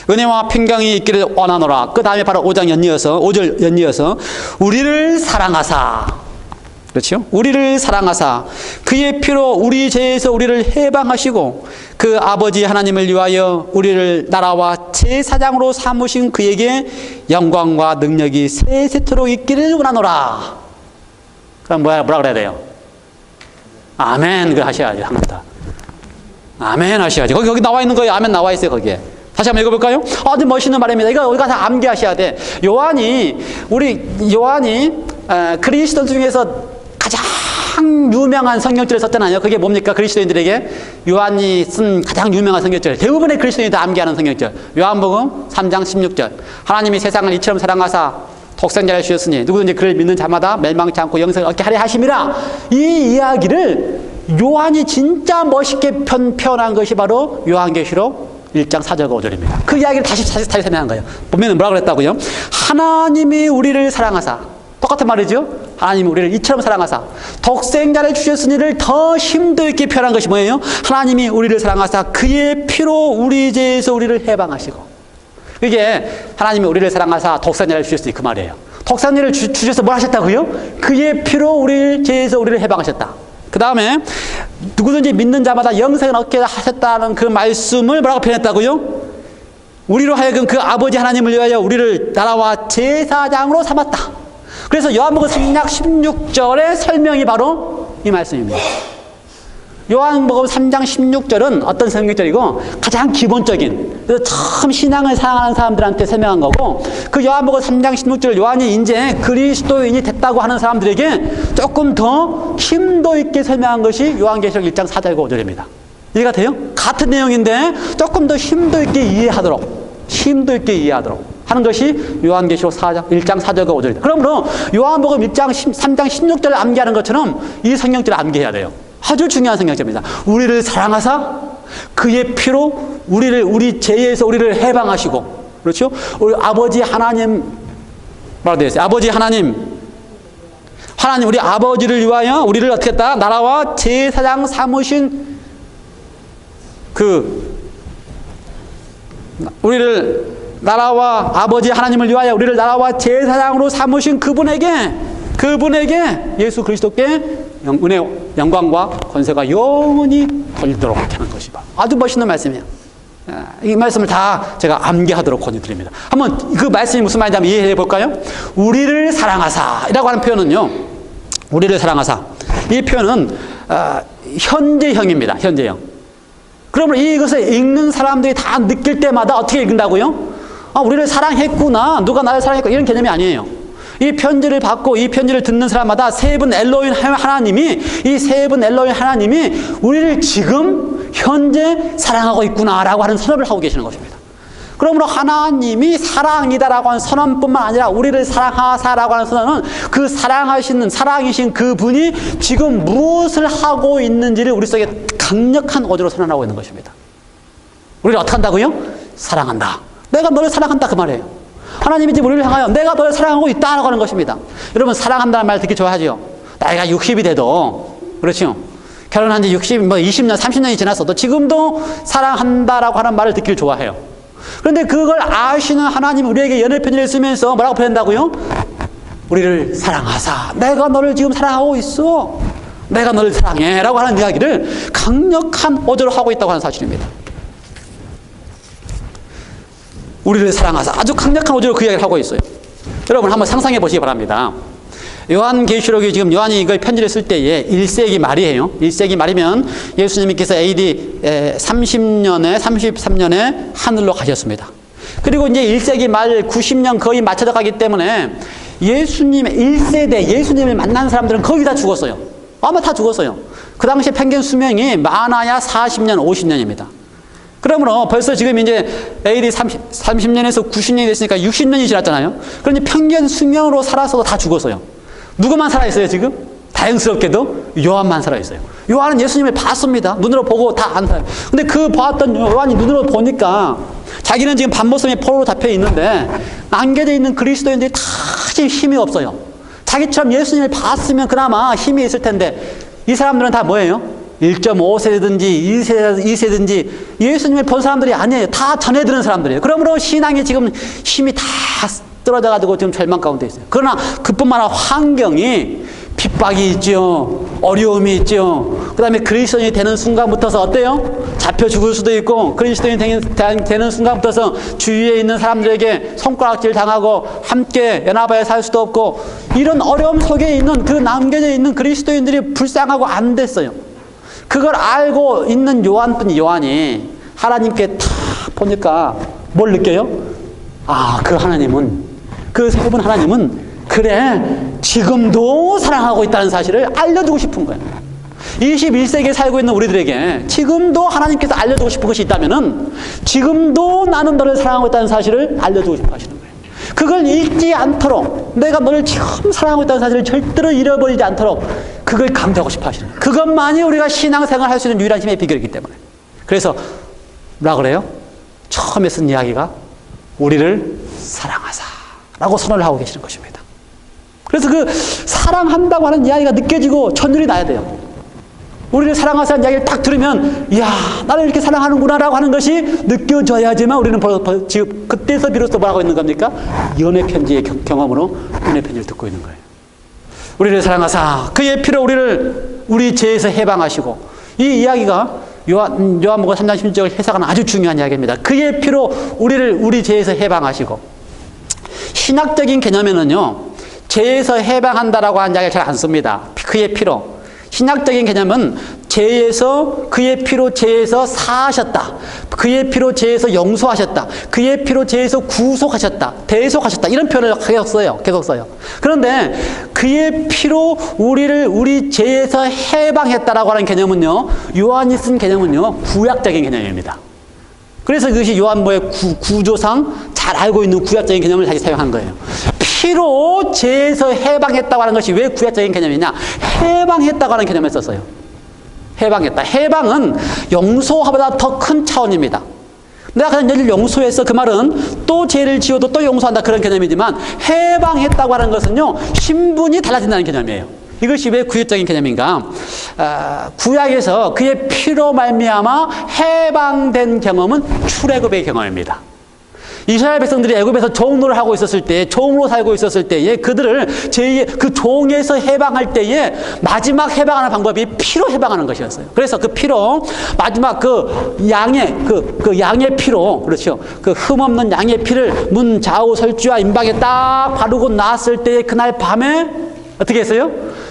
은혜와 평강이 있기를 원하노라. 그 다음에 바로 5절 연이어서 우리를 사랑하사 그렇죠? 우리를 사랑하사 그의 피로 우리 죄에서 우리를 해방하시고 그 아버지 하나님을 위하여 우리를 나라와 제사장으로 삼으신 그에게 영광과 능력이 세세토록 있기를 원하노라. 그럼 뭐라 그래야 돼요? 아멘 그걸 하셔야지 합니다. 아멘 하셔야지. 거기 나와 있는 거예요. 아멘 나와 있어요 거기에. 다시 한번 읽어볼까요? 아주 멋있는 말입니다. 이거 우리가 다 암기하셔야 돼. 요한이 그리스도 중에서 가장 가장 유명한 성경절을 썼잖아요. 그게 뭡니까? 그리스도인들에게 요한이 쓴 가장 유명한 성경절. 대부분의 그리스도인이 다 암기하는 성경절. 요한복음 3장 16절. 하나님이 세상을 이처럼 사랑하사 독생자를 주셨으니 누구든지 그를 믿는 자마다 멸망치 않고 영생을 얻게 하려 하심이라. 이 이야기를 요한이 진짜 멋있게 표현한 것이 바로 요한계시록 1장 4절과 5절입니다. 그 이야기를 다시 설명한 거예요. 보면 뭐라고 그랬다고요? 하나님이 우리를 사랑하사, 똑같은 말이죠. 하나님이 우리를 이처럼 사랑하사 독생자를 주셨으니를 더 심도 있게 표현한 것이 뭐예요? 하나님이 우리를 사랑하사 그의 피로 우리 죄에서 우리를 해방하시고. 이게 하나님이 우리를 사랑하사 독생자를 주셨으니 그 말이에요. 독생자를 주셔서 뭘 하셨다고요? 그의 피로 우리 죄에서 우리를 해방하셨다. 그 다음에 누구든지 믿는 자마다 영생을 얻게 하셨다는 그 말씀을 뭐라고 표현했다고요? 우리로 하여금 그 아버지 하나님을 위하여 우리를 나라와 제사장으로 삼았다. 그래서 요한복음 3장 16절의 설명이 바로 이 말씀입니다. 요한복음 3장 16절은 어떤 성경절이고 가장 기본적인, 그래서 처음 신앙을 사랑하는 사람들한테 설명한 거고, 그 요한복음 3장 16절을 요한이 이제 그리스도인이 됐다고 하는 사람들에게 조금 더 심도 있게 설명한 것이 요한계시록 1장 4절과 5절입니다. 이해가 돼요? 같은 내용인데 조금 더 심도 있게 이해하도록 하는 것이 요한계시록 1장 4절과 5절입니다. 그러므로 요한복음 3장 16절을 암기하는 것처럼 이 성경절을 암기해야 돼요. 아주 중요한 성경절입니다. 우리를 사랑하사 그의 피로 우리 죄에서 우리를 해방하시고, 그렇죠? 우리 아버지 하나님, 뭐라고 되어 있어요? 아버지 하나님, 우리 아버지를 위하여 우리를 어떻게 했다? 나라와 제사장 삼으신 우리를 나라와 아버지 하나님을 위하여 우리를 나라와 제사장으로 삼으신 그분에게 예수 그리스도께 은혜, 영광과 권세가 영원히 돌도록 하는 것이 아주 멋있는 말씀이에요. 이 말씀을 다 제가 암기하도록 권유드립니다. 한번 그 말씀이 무슨 말인지 한번 이해해 볼까요? 우리를 사랑하사 이라고 하는 표현은요, 우리를 사랑하사, 이 표현은 현재형입니다. 현재형. 그러면 이것을 읽는 사람들이 다 느낄 때마다 어떻게 읽는다고요? 우리를 사랑했구나, 누가 나를 사랑했구나, 이런 개념이 아니에요. 이 편지를 받고 이 편지를 듣는 사람마다 세 분 엘로힘 하나님이, 이 세 분 엘로힘 하나님이 우리를 지금 현재 사랑하고 있구나라고 하는 선언을 하고 계시는 것입니다. 그러므로 하나님이 사랑이다라고 하는 선언뿐만 아니라 우리를 사랑하사라고 하는 선언은 그 사랑이신 그분이 지금 무엇을 하고 있는지를 우리 속에 강력한 어조로 선언하고 있는 것입니다. 우리를 어떻게 한다고요? 사랑한다. 내가 너를 사랑한다, 그 말이에요. 하나님이 지금 우리를 향하여 내가 너를 사랑하고 있다라고 하는 것입니다. 여러분, 사랑한다는 말 듣기 좋아하죠? 나이가 60이 돼도, 그렇죠? 결혼한 지 20년, 30년이 지났어도 지금도 사랑한다라고 하는 말을 듣기를 좋아해요. 그런데 그걸 아시는 하나님이 우리에게 연애 편지를 쓰면서 뭐라고 표현한다고요? 우리를 사랑하사, 내가 너를 지금 사랑하고 있어, 내가 너를 사랑해 라고 하는 이야기를 강력한 어조로 하고 있다고 하는 사실입니다. 우리를 사랑하사, 아주 강력한 어조로 그 이야기를 하고 있어요. 여러분 한번 상상해 보시기 바랍니다. 요한계시록이 지금 요한이 이걸 편지를 쓸 때에 1세기 말이에요. 1세기 말이면 예수님께서 AD 33년에 하늘로 가셨습니다. 그리고 이제 1세기 말 90년 거의 맞춰져 가기 때문에 예수님의 1세대 예수님을 만난 사람들은 거의 다 죽었어요. 아마 다 죽었어요. 그 당시 평균 수명이 많아야 40년, 50년입니다. 그러므로 벌써 지금 이제 AD 30년에서 90년이 됐으니까 60년이 지났잖아요. 그러니 평균 수명으로 살아서도 다 죽었어요. 누구만 살아있어요, 지금? 다행스럽게도 요한만 살아있어요. 요한은 예수님을 봤습니다. 눈으로 보고 다 안 살아요. 근데 그 보았던 요한이 눈으로 보니까 자기는 지금 반모섬에 포로로 잡혀 있는데 남겨져 있는 그리스도인들이 다 지금 힘이 없어요. 자기처럼 예수님을 봤으면 그나마 힘이 있을 텐데 이 사람들은 다 뭐예요? 1.5세든지 2세든지 예수님을 본 사람들이 아니에요. 다 전해 들은 사람들이에요. 그러므로 신앙이 지금 힘이 다 떨어져가지고 지금 절망 가운데 있어요. 그러나 그뿐만 아니라 환경이 핍박이 있죠. 어려움이 있죠. 그 다음에 그리스도인이 되는 순간부터서 어때요? 잡혀 죽을 수도 있고, 그리스도인이 되는 순간부터서 주위에 있는 사람들에게 손가락질 당하고 함께 연합하여 살 수도 없고, 이런 어려움 속에 있는 그 남겨져 있는 그리스도인들이 불쌍하고 안 됐어요. 그걸 알고 있는 요한이 하나님께 탁 보니까 뭘 느껴요? 그 하나님은, 그 세 분 하나님은 그래, 지금도 사랑하고 있다는 사실을 알려주고 싶은 거예요. 21세기에 살고 있는 우리들에게 지금도 하나님께서 알려주고 싶은 것이 있다면은 지금도 나는 너를 사랑하고 있다는 사실을 알려주고 싶어 하시는 거예요. 그걸 잊지 않도록, 내가 너를 지금 사랑하고 있다는 사실을 절대로 잃어버리지 않도록 그걸 강조하고 싶어 하시는 거예요. 그것만이 우리가 신앙생활 할 수 있는 유일한 힘의 비결이기 때문에. 그래서 뭐라 그래요? 처음에 쓴 이야기가 우리를 사랑하사 라고 선언을 하고 계시는 것입니다. 그래서 그 사랑한다고 하는 이야기가 느껴지고 전율이 나야 돼요. 우리를 사랑하사는 이야기를 딱 들으면 이야, 나를 이렇게 사랑하는구나 라고 하는 것이 느껴져야지만 우리는 지금 그때서 비로소 뭐라고 있는 겁니까? 연애 편지의 경험으로 연애 편지를 듣고 있는 거예요. 우리를 사랑하사 그의 피로 우리 죄에서 해방하시고, 이 이야기가 요한복음 3장 16절 해석하는 아주 중요한 이야기입니다. 그의 피로 우리 죄에서 해방하시고, 신학적인 개념에는요, 죄에서 해방한다라고 하는 이야기를 잘 안 씁니다. 그의 피로. 신학적인 개념은 그의 피로 죄에서 사하셨다. 그의 피로 죄에서 용서하셨다. 그의 피로 죄에서 구속하셨다. 대속하셨다. 이런 표현을 계속 써요. 그런데 그의 피로 우리 죄에서 해방했다라고 하는 개념은요, 요한이 쓴 개념은요, 구약적인 개념입니다. 그래서 그것이 요한복음의 구조상 잘 알고 있는 구약적인 개념을 다시 사용한 거예요. 피로 죄에서 해방했다고 하는 것이 왜 구약적인 개념이냐? 해방했다고 하는 개념을 썼어요. 해방했다. 해방은 용서보다 더 큰 차원입니다. 내가 그냥 너를 용서해서 그 말은 또 죄를 지어도 또 용서한다 그런 개념이지만, 해방했다고 하는 것은요, 신분이 달라진다는 개념이에요. 이것이 왜 구약적인 개념인가? 구약에서 그의 피로 말미암아 해방된 경험은 출애굽의 경험입니다. 이스라엘 백성들이 애굽에서 종노를 하고 있었을 때, 종으로 살고 있었을 때에 그들을 그 종에서 해방할 때에 마지막 해방하는 방법이 피로 해방하는 것이었어요. 그래서 그 피로 마지막 그 양의 피로, 그렇죠, 그 흠없는 양의 피를 문 좌우 설주와 임방에 딱 바르고 나왔을 때에 그날 밤에 어떻게 했어요?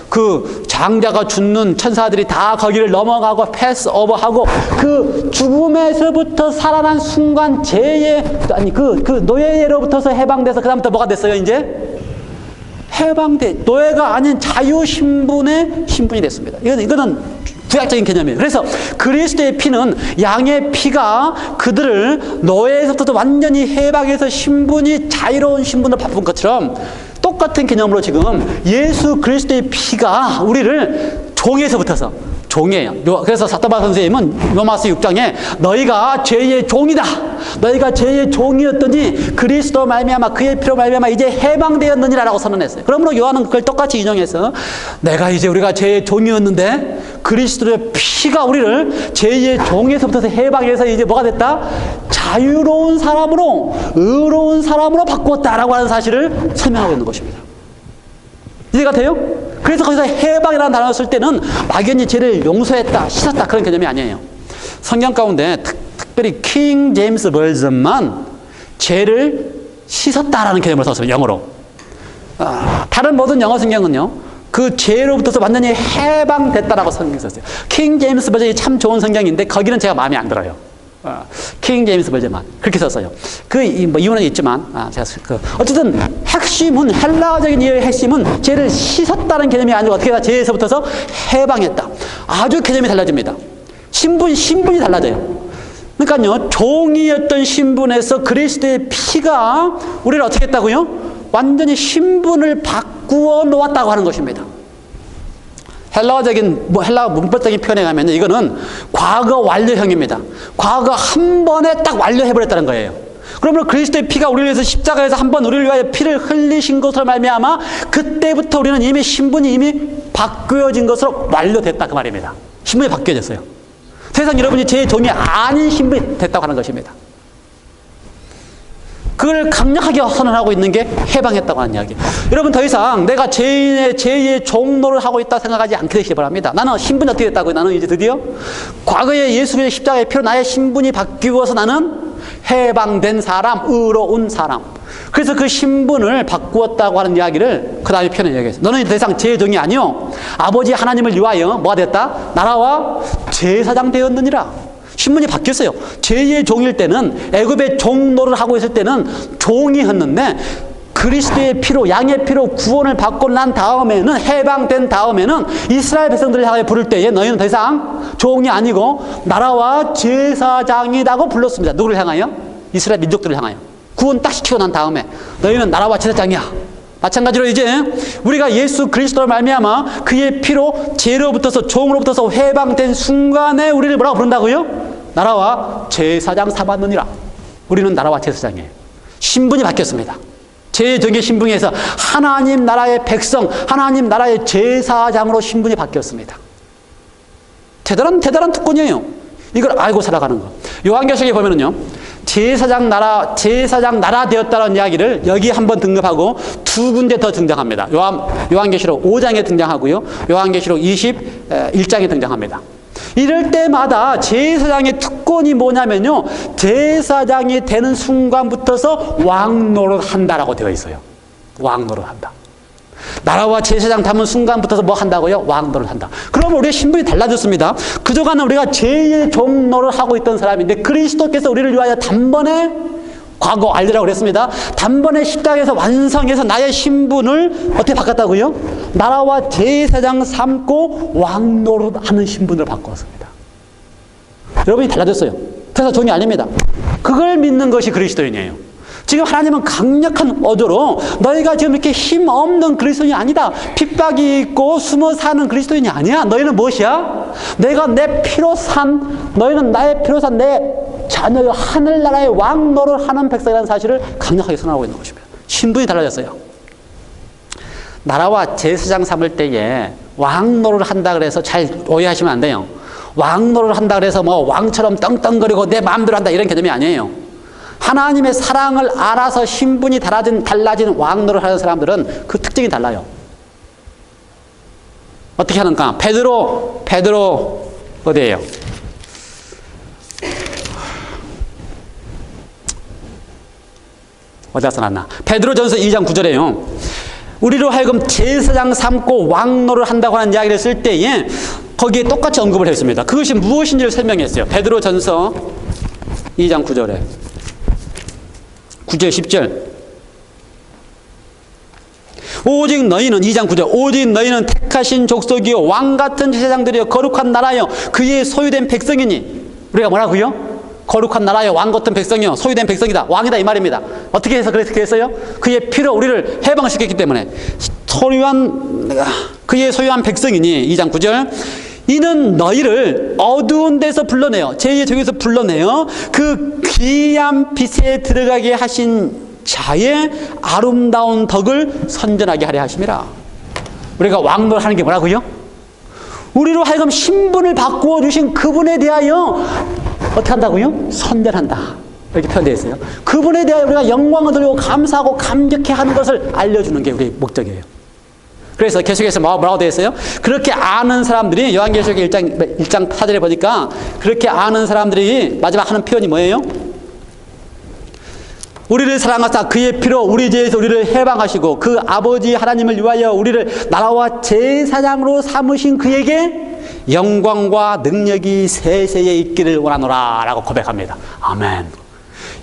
그 장자가 죽는 천사들이 다 거기를 넘어가고 패스 오버하고 그 죽음에서부터 살아난 순간 그 노예로부터서 해방돼서 그 다음부터 뭐가 됐어요? 이제 노예가 아닌 자유 신분이 됐습니다. 이거는 구약적인 개념이에요. 그래서 그리스도의 피는, 양의 피가 그들을 노예에서부터 완전히 해방해서 자유로운 신분을 바꾼 것처럼, 똑같은 개념으로 지금 예수 그리스도의 피가 우리를 종에서부터서, 종이에요. 그래서 사토바 선생님은 로마서 6장에 너희가 죄의 종이다. 너희가 죄의 종이었더니 그리스도 말미암아 그의 피로 말미암아 이제 해방되었느니라라고 선언했어요. 그러므로 요한은 그걸 똑같이 인용해서 우리가 죄의 종이었는데 그리스도의 피가 우리를 죄의 종에서부터 해방해서 이제 뭐가 됐다? 자유로운 사람으로, 의로운 사람으로 바꾸었다라고 하는 사실을 설명하고 있는 것입니다. 이해가 돼요? 그래서 거기서 해방이라는 단어를 쓸 때는 막연히 죄를 용서했다, 씻었다 그런 개념이 아니에요. 성경 가운데 특별히 킹 제임스 버전만 죄를 씻었다라는 개념을 썼어요. 영어로. 다른 모든 영어 성경은요, 그 죄로부터서 완전히 해방됐다라고 썼어요. 킹 제임스 버전이 참 좋은 성경인데 거기는 제가 마음에 안 들어요. 킹 제임스 버전만 그렇게 썼어요. 이유는 있지만, 어쨌든 핵심은, 헬라어적인 이해의 핵심은 죄를 씻었다는 개념이 아니고 어떻게 죄에서부터서 해방했다. 아주 개념이 달라집니다. 신분이 달라져요. 그러니까요, 종이었던 신분에서 그리스도의 피가 우리를 어떻게 했다고요? 완전히 신분을 바꾸어 놓았다고 하는 것입니다. 헬라어 문법적인 표현에 가면 이거는 과거 완료형입니다. 과거 한 번에 딱 완료해버렸다는 거예요. 그러면 그리스도의 피가 우리를 위해서 십자가에서 한 번 우리를 위하여 피를 흘리신 것으로 말미암아 그때부터 우리는 이미 신분이 바뀌어진 것으로 완료됐다 그 말입니다. 신분이 바뀌어졌어요. 세상 여러분이 제 종이 아닌 신분이 됐다고 하는 것입니다. 그걸 강력하게 선언하고 있는 게 해방했다고 하는 이야기. 여러분, 더 이상 내가 죄의 종노를 하고 있다 생각하지 않게 되시기 바랍니다. 나는 신분이 어떻게 됐다고요? 나는 이제 드디어 과거에 예수의 십자가의 피로 나의 신분이 바뀌어서 나는 해방된 사람, 의로운 사람. 그래서 그 신분을 바꾸었다고 하는 이야기를 그 다음에 표현해 이야기했어요. 너는 더 이상 죄의 종이 아니요 아버지 하나님을 위하여 뭐가 됐다? 나라와 제사장 되었느니라. 신분이 바뀌었어요. 죄의 종일 때는, 애굽의 종노를 하고 있을 때는 종이었는데 그리스도의 피로, 양의 피로 구원을 받고 난 다음에는, 해방된 다음에는 이스라엘 백성들을 향해 부를 때에 너희는 더 이상 종이 아니고 나라와 제사장이라고 불렀습니다. 누구를 향하여? 이스라엘 민족들을 향하여. 구원 딱 시키고 난 다음에 너희는 나라와 제사장이야. 마찬가지로 이제 우리가 예수 그리스도를 말미암아 그의 피로 죄로부터서, 종으로부터서 해방된 순간에 우리를 뭐라고 부른다고요? 나라와 제사장 삼았느니라. 우리는 나라와 제사장이에요. 신분이 바뀌었습니다. 제정의 신분에서 하나님 나라의 백성, 하나님 나라의 제사장으로 신분이 바뀌었습니다. 대단한 특권이에요. 이걸 알고 살아가는 거. 요한계시록에 보면은요, 제사장 나라 되었다는 이야기를 여기 한번 등급하고 두 군데 더 등장합니다. 요한계시록 5장에 등장하고요, 요한계시록 21장에 등장합니다. 이럴 때마다 제사장의 특권이 뭐냐면요, 제사장이 되는 순간부터서 왕노릇 한다라고 되어 있어요. 왕노릇 한다. 나라와 제사장 담은 순간부터서 뭐 한다고요? 왕노릇 한다. 그러면 우리의 신분이 달라졌습니다. 그동안은 우리가 죄의 종노릇 하고 있던 사람인데 그리스도께서 우리를 위하여 단번에, 과거 알리라고 그랬습니다. 단번에 십자가에서 완성해서 나의 신분을 어떻게 바꿨다고요? 나라와 제사장 삼고 왕노릇 하는 신분을 바꿨습니다. 여러분이 달라졌어요. 그래서 종이 아닙니다. 그걸 믿는 것이 그리스도인이에요. 지금 하나님은 강력한 어조로 너희가 지금 이렇게 힘없는 그리스도인이 아니다, 핍박이 있고 숨어 사는 그리스도인이 아니야. 너희는 무엇이야? 내가 내 피로 산, 너희는 나의 피로 산 내 자녀여 하늘나라의 왕노를 하는 백성이라는 사실을 강력하게 선언하고 있는 것입니다. 신분이 달라졌어요. 나라와 제사장 삼을 때에 왕노를 한다 그래서 잘 오해하시면 안 돼요. 왕노를 한다 그래서 뭐 왕처럼 떵떵거리고 내 마음대로 한다 이런 개념이 아니에요. 하나님의 사랑을 알아서 신분이 달라진 왕노를 하는 사람들은 그 특징이 달라요. 어떻게 하는가? 베드로 어디예요? 어디다 써놨나? 베드로전서 2장 9절에요. 우리로 하여금 제사장 삼고 왕노를 한다고 하는 이야기를 쓸 때에 거기에 똑같이 언급을 했습니다. 그것이 무엇인지를 설명했어요. 베드로전서 2장 9절에 9절 10절 오직 너희는 2장 9절 오직 너희는 택하신 족속이요 왕같은 제사장들이요 거룩한 나라요 그의 소유된 백성이니. 우리가 뭐라고요? 거룩한 나라요 왕같은 백성이요 소유된 백성이다, 왕이다 이 말입니다. 어떻게 해서 그렇게 했어요? 그의 피로 우리를 해방시켰기 때문에 그의 소유한 백성이니. 2장 9절 이는 너희를 어두운 데서 불러내요, 제2의 종에서 불러내요 그 귀한 빛에 들어가게 하신 자의 아름다운 덕을 선전하게 하려 하심이라. 우리가 왕노를 하는 게 뭐라고요? 우리로 하여금 신분을 바꾸어 주신 그분에 대하여 어떻게 한다고요? 선전한다, 이렇게 표현되어 있어요. 그분에 대하여 우리가 영광을 돌리고 감사하고 감격해 하는 것을 알려주는 게 우리의 목적이에요. 그래서 계속해서 뭐라고 되어 있어요? 그렇게 아는 사람들이, 요한계시록 1장 4절에 보니까 그렇게 아는 사람들이 마지막 하는 표현이 뭐예요? 우리를 사랑하사 그의 피로 우리 죄에서 우리를 해방하시고 그 아버지 하나님을 위하여 우리를 나라와 제사장으로 삼으신 그에게 영광과 능력이 세세에 있기를 원하노라 라고 고백합니다. 아멘.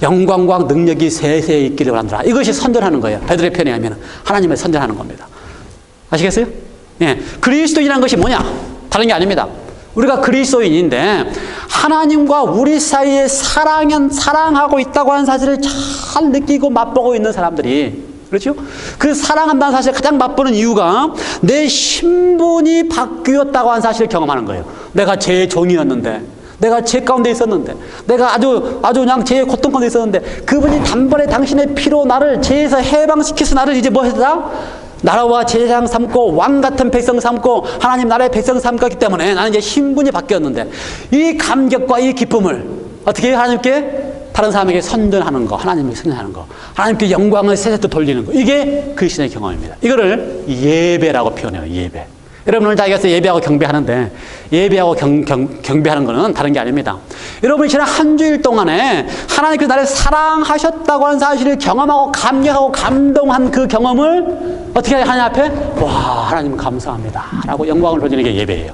영광과 능력이 세세에 있기를 원하노라. 이것이 선전하는 거예요. 베드로의 표현에 하면 하나님을 선전하는 겁니다. 아시겠어요? 예. 그리스도인이라는 것이 뭐냐? 다른 게 아닙니다. 우리가 그리스도인인데 하나님과 우리 사이에 사랑하고 있다고 하는 사실을 잘 느끼고 맛보고 있는 사람들이, 그렇죠? 그 사랑한다는 사실을 가장 맛보는 이유가 내 신분이 바뀌었다고 하는 사실을 경험하는 거예요. 내가 죄의 종이었는데, 내가 죄 가운데 있었는데, 내가 아주 그냥 죄의 고통 가운데 있었는데 그분이 단번에 당신의 피로 나를 죄에서 해방시켜서 나를 이제 뭐 했다? 나라와 제사장 삼고 왕같은 백성 삼고 하나님 나라의 백성 삼았기 때문에 나는 이제 신분이 바뀌었는데 이 감격과 이 기쁨을 어떻게 해요? 하나님께 다른 사람에게 선전하는 거, 하나님에게 선전하는 거, 하나님께 영광을 세세토 돌리는 거, 이게 그리스도의 경험입니다. 이거를 예배라고 표현해요. 예배. 여러분 오늘 다니면서 예배하고 경배하는데 예배하고 경배하는 거는 다른 게 아닙니다. 여러분이 지난 한 주일 동안에 하나님께서 나를 사랑하셨다고 하는 사실을 경험하고 감격하고 감동한 그 경험을 어떻게 하냐 앞에 와 하나님 감사합니다 라고 영광을 돌리는 게 예배예요.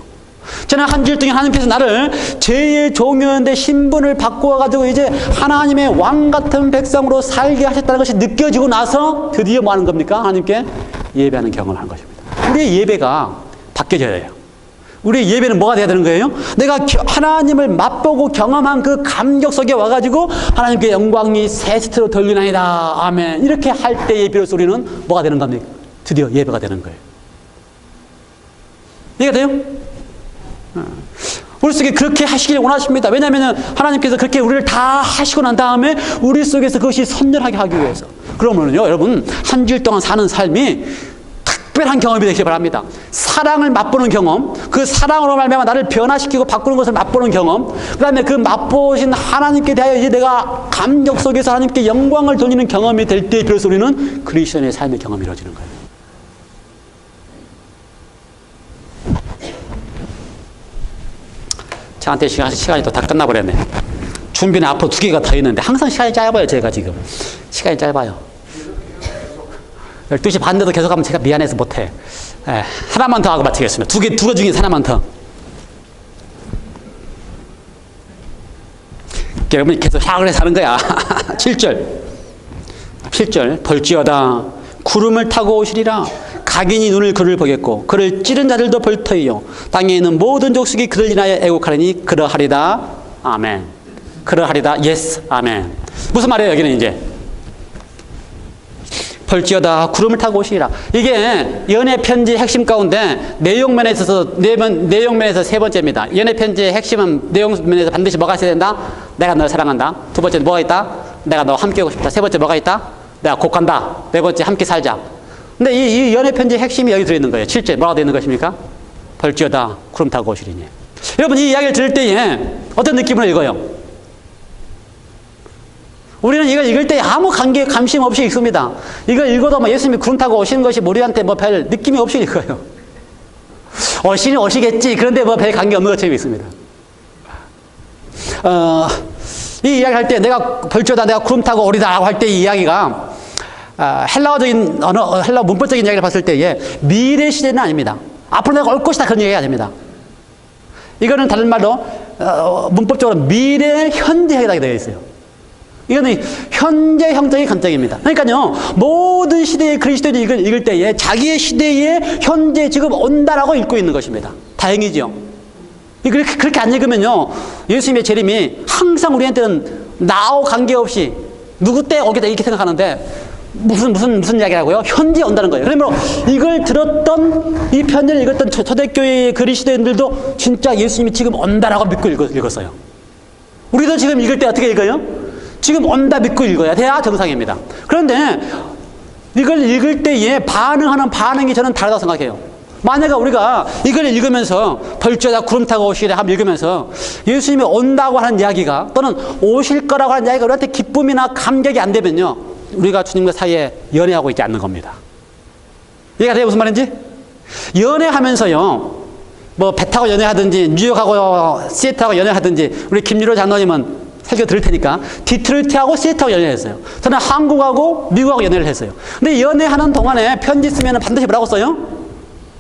저는 한 주일 동안 하나님께서 나를 제의 종이었는데 신분을 바꾸어가지고 이제 하나님의 왕 같은 백성으로 살게 하셨다는 것이 느껴지고 나서 드디어 뭐 하는 겁니까? 하나님께 예배하는 경험을 하는 것입니다. 우리의 예배가 바뀌어져야 해요. 우리의 예배는 뭐가 돼야 되는 거예요? 내가 하나님을 맛보고 경험한 그 감격 속에 와가지고 하나님께 영광이 세스트로 돌리나이다. 아멘. 이렇게 할 때에 비로소 우리는 뭐가 되는 겁니까? 드디어 예배가 되는 거예요. 이해가 돼요? 우리 속에 그렇게 하시길 원하십니다. 왜냐하면 하나님께서 그렇게 우리를 다 하시고 난 다음에 우리 속에서 그것이 선전하게 하기 위해서. 그러면요, 여러분, 한 주일 동안 사는 삶이 특별한 경험이 되시기 바랍니다. 사랑을 맛보는 경험, 그 사랑으로 말미암아 나를 변화시키고 바꾸는 것을 맛보는 경험, 그 다음에 그 맛보신 하나님께 대하여 이제 내가 감격 속에서 하나님께 영광을 돌리는 경험이 될 때에 비로소 우리는 그리스도인의 삶의 경험이 이루어지는 거예요. 저한테 시간이 또 다 끝나버렸네. 준비는 앞으로 2개가 더 있는데 항상 시간이 짧아요. 제가 지금 시간이 짧아요. 12시 반대도 계속 하면 제가 미안해서 못해. 하나만 더 하고 마치겠습니다. 두 개 중에서 하나만 더. 여러분이 계속 향을 해서 하는 거야. 7절 볼지어다 구름을 타고 오시리라. 각인이 눈을 그를 보겠고 그를 찌른 자들도 볼터이요 땅에 있는 모든 족속이 그를 인하여 애곡하리니 그러하리다. 아멘. 그러하리다. 예스. 아멘. 무슨 말이에요 여기는 이제? 볼지어다 구름을 타고 오시리라. 이게 연애 편지의 핵심 가운데 내용면에서 세 번째입니다. 연애 편지의 핵심은 내용면에서 반드시 뭐가 있어야 된다? 내가 너를 사랑한다. 두 번째 뭐가 있다? 내가 너와 함께 하고 싶다. 세 번째 뭐가 있다? 내가 곡한다. 네 번째 함께 살자. 근데 이 연애 편지의 핵심이 여기 들어있는 거예요. 7절 뭐가 들어있는 것입니까? 볼지어다 구름 타고 오시리니. 여러분 이 이야기를 들을 때에 어떤 느낌으로 읽어요? 우리는 이걸 읽을 때 아무 감심 없이 읽습니다. 이걸 읽어도 뭐 예수님이 구름 타고 오시는 것이 우리한테 뭐 별 느낌이 없이 읽어요. 오시겠지. 그런데 뭐 별 관계 없는 것처럼 읽습니다. 이 이야기 할 때 내가 볼지어다 내가 구름 타고 오리다 라고 할 때 이 이야기가 헬라어적인 헬라 문법적인 이야기를 봤을 때에 미래 시대는 아닙니다. 앞으로 내가 올 것이다 그런 얘기가 아닙니다. 이거는 다른 말로 문법적으로 미래 현재형이라고 되어 있어요. 이거는 현재형적인 관점입니다. 그러니까요 모든 시대의 그리스도인이 이걸 읽을 때에 자기의 시대에 현재 지금 온다라고 읽고 있는 것입니다. 다행이죠. 그렇게 안 읽으면요 예수님의 재림이 항상 우리한테는 나와 관계없이 누구 때 오겠다 이렇게 생각하는데 무슨 이야기라고요? 현재 온다는 거예요. 그러면 이걸 들었던 이 편지를 읽었던 초대교회의 그리스도인들도 진짜 예수님이 지금 온다라고 믿고 읽었어요. 우리도 지금 읽을 때 어떻게 읽어요? 지금 온다 믿고 읽어야 돼야 정상입니다. 그런데 이걸 읽을 때에 반응하는 반응이 저는 다르다고 생각해요. 만약에 우리가 이걸 읽으면서 볼지어다 구름 타고 오시리라 하면 읽으면서 예수님이 온다고 하는 이야기가 또는 오실 거라고 하는 이야기가 우리한테 기쁨이나 감격이 안 되면요 우리가 주님과 사이에 연애하고 있지 않는 겁니다. 이해가 돼요? 무슨 말인지? 연애하면서요 뭐 배 타고 연애하든지 뉴욕하고 시애틀하고 연애하든지 우리 김유로 장로님은 설교 들을 테니까 디트로이트하고 시애틀하고 연애했어요. 저는 한국하고 미국하고 연애를 했어요. 근데 연애하는 동안에 편지 쓰면 반드시 뭐라고 써요?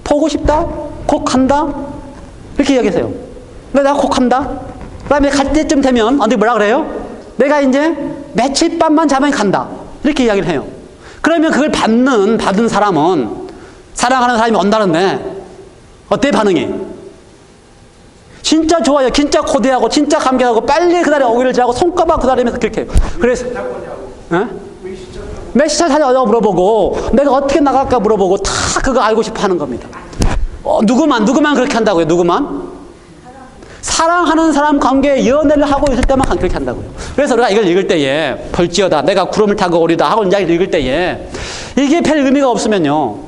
보고 싶다? 곧 간다? 이렇게 이야기했어요. 내가 곧 간다? 그 다음에 갈 때쯤 되면 어디 뭐라 그래요? 내가 이제 며칠 밤만 자면 간다. 이렇게 이야기를 해요. 그러면 그걸 받은 사람은 사랑하는 사람이 온다는데 어때 반응이? 진짜 좋아요. 진짜 고대하고 진짜 감격하고 빨리 그날에 오기를 잘하고 손가락 그날이면서 그렇게 해요. 그래서 몇 시차 찾아오냐고 물어보고 내가 어떻게 나갈까 물어보고 다 그거 알고 싶어 하는 겁니다. 누구만 그렇게 한다고요? 누구만? 사랑하는 사람 관계에 연애를 하고 있을 때만 그렇게 한다고요. 그래서 우리가 이걸 읽을 때에 볼지어다 내가 구름을 타고 오리다 하고 이야기를 읽을 때에 이게 별 의미가 없으면요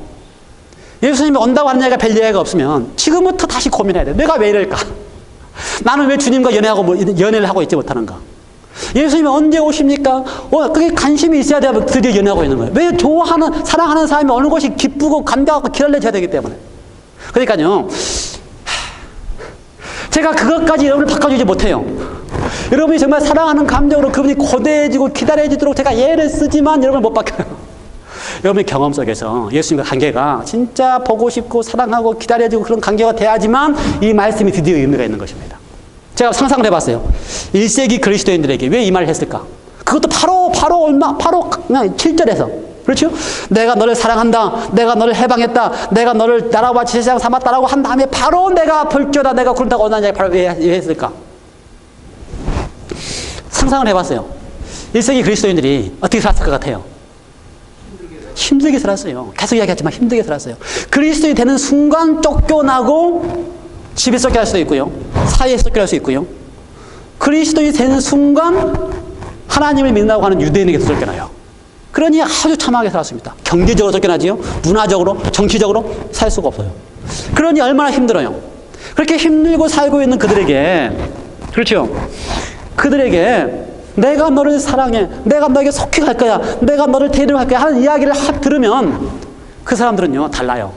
예수님이 온다고 하는 얘기가 별 이야기가 없으면 지금부터 다시 고민해야 돼요. 내가 왜 이럴까? 나는 왜 주님과 연애를 하고 있지 못하는가? 예수님이 언제 오십니까? 그게 관심이 있어야 돼야 드디어 연애하고 있는 거예요. 왜 사랑하는 사람이 어느 것이 기쁘고 감격하고 기다려져야 되기 때문에. 그러니까요 제가 그것까지 여러분을 바꿔주지 못해요. 여러분이 정말 사랑하는 감정으로 그분이 고대해지고 기다려지도록 제가 예를 쓰지만 여러분을 못 바꿔요. 여러분의 경험 속에서 예수님과 관계가 진짜 보고 싶고 사랑하고 기다려지고 그런 관계가 돼야지만 이 말씀이 드디어 의미가 있는 것입니다. 제가 상상을 해봤어요. 1세기 그리스도인들에게 왜 이 말을 했을까? 그것도 바로 그냥 7절에서. 그렇죠? 내가 너를 사랑한다. 내가 너를 해방했다. 내가 너를 나라와 제사장 삼았다라고 한 다음에 바로 내가 볼지어다 내가 그런다고 원하냐 바로 왜 했을까? 상상을 해봤어요. 1세기 그리스도인들이 어떻게 살았을 것 같아요? 힘들게 살았어요. 계속 이야기하지만 힘들게 살았어요. 그리스도인이 되는 순간 쫓겨나고 집에 쫓겨날 수도 있고요. 사회에 쫓겨날 수 있고요. 그리스도인이 되는 순간 하나님을 믿는다고 하는 유대인에게서 쫓겨나요. 그러니 아주 참하게 살았습니다. 경제적으로 쫓겨나지요. 문화적으로, 정치적으로 살 수가 없어요. 그러니 얼마나 힘들어요. 그렇게 힘들고 살고 있는 그들에게, 그렇죠? 그들에게 내가 너를 사랑해. 내가 너에게 속히 갈 거야. 내가 너를 데려갈 거야 하는 이야기를 들으면 그 사람들은요, 달라요.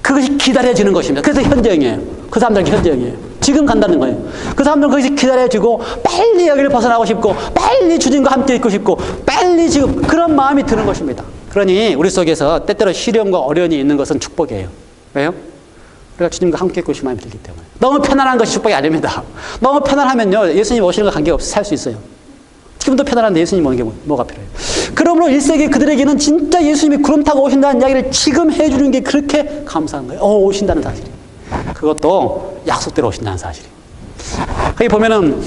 그것이 기다려지는 것입니다. 그래서 현재형이에요. 그 사람들은 현재형이에요. 지금 간다는 거예요. 그 사람들은 그것이 기다려지고 빨리 여기를 벗어나고 싶고 빨리 주님과 함께 있고 싶고 빨리 지금 그런 마음이 드는 것입니다. 그러니 우리 속에서 때때로 시련과 어려움이 있는 것은 축복이에요. 왜요? 우리가 주님과 함께 있고 싶은 마음이 들기 때문에. 너무 편안한 것이 축복이 아닙니다. 너무 편안하면요 예수님 오시는 거 관계없이 살 수 있어요. 지금도 편안한데 예수님 오는 게 뭐가 필요해요? 그러므로 1세기 그들에게는 진짜 예수님이 구름 타고 오신다는 이야기를 지금 해주는 게 그렇게 감사한 거예요. 오신다는 사실이. 그것도 약속대로 오신다는 사실이. 거기 보면은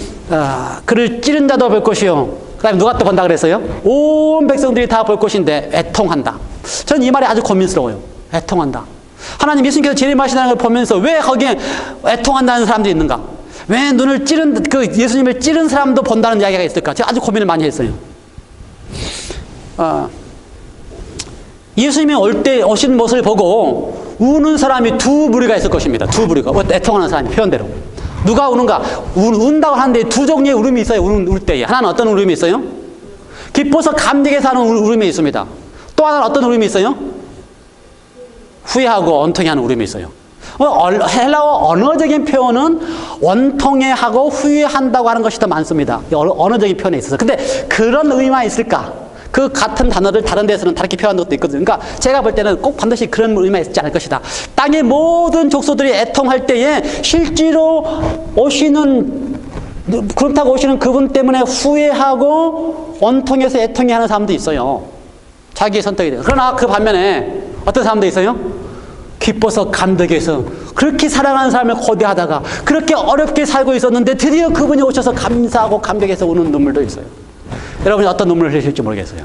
그를 찌른 자도 볼 것이요. 그 다음에 누가 또 본다 그랬어요? 온 백성들이 다 볼 것인데 애통한다. 저는 이 말이 아주 고민스러워요. 애통한다. 하나님 예수님께서 재림하시다는 걸 보면서 왜 거기에 애통한다는 사람들이 있는가? 왜 눈을 찌른 예수님을 찌른 사람도 본다는 이야기가 있을까? 제가 아주 고민을 많이 했어요. 예수님이 오신 모습을 보고 우는 사람이 두 무리가 있을 것입니다. 두 무리가. 애통하는 사람이 표현대로. 누가 우는가? 운다고 하는데 두 종류의 울음이 있어요. 울 때에. 하나는 어떤 울음이 있어요? 기뻐서 감격해서 하는 울음이 있습니다. 또 하나는 어떤 울음이 있어요? 후회하고 원통해하는 울음이 있어요. 헬라어 언어적인 표현은 원통해하고 후회한다고 하는 것이 더 많습니다. 언어적인 표현에 있어서. 근데 그런 의미만 있을까? 그 같은 단어를 다른 데서는 다르게 표현하는 것도 있거든요. 그러니까 제가 볼 때는 꼭 반드시 그런 의미가 있지 않을 것이다. 땅의 모든 족속들이 애통할 때에 실제로 오시는 구름 타고 오시는 그분 때문에 후회하고 원통해서 애통해하는 사람도 있어요. 자기의 선택이 돼요. 그러나 그 반면에 어떤 사람도 있어요? 기뻐서 감격해서 그렇게 사랑하는 사람을 고대하다가 그렇게 어렵게 살고 있었는데 드디어 그분이 오셔서 감사하고 감격해서 우는 눈물도 있어요. 여러분이 어떤 눈물을 흘리실지 모르겠어요.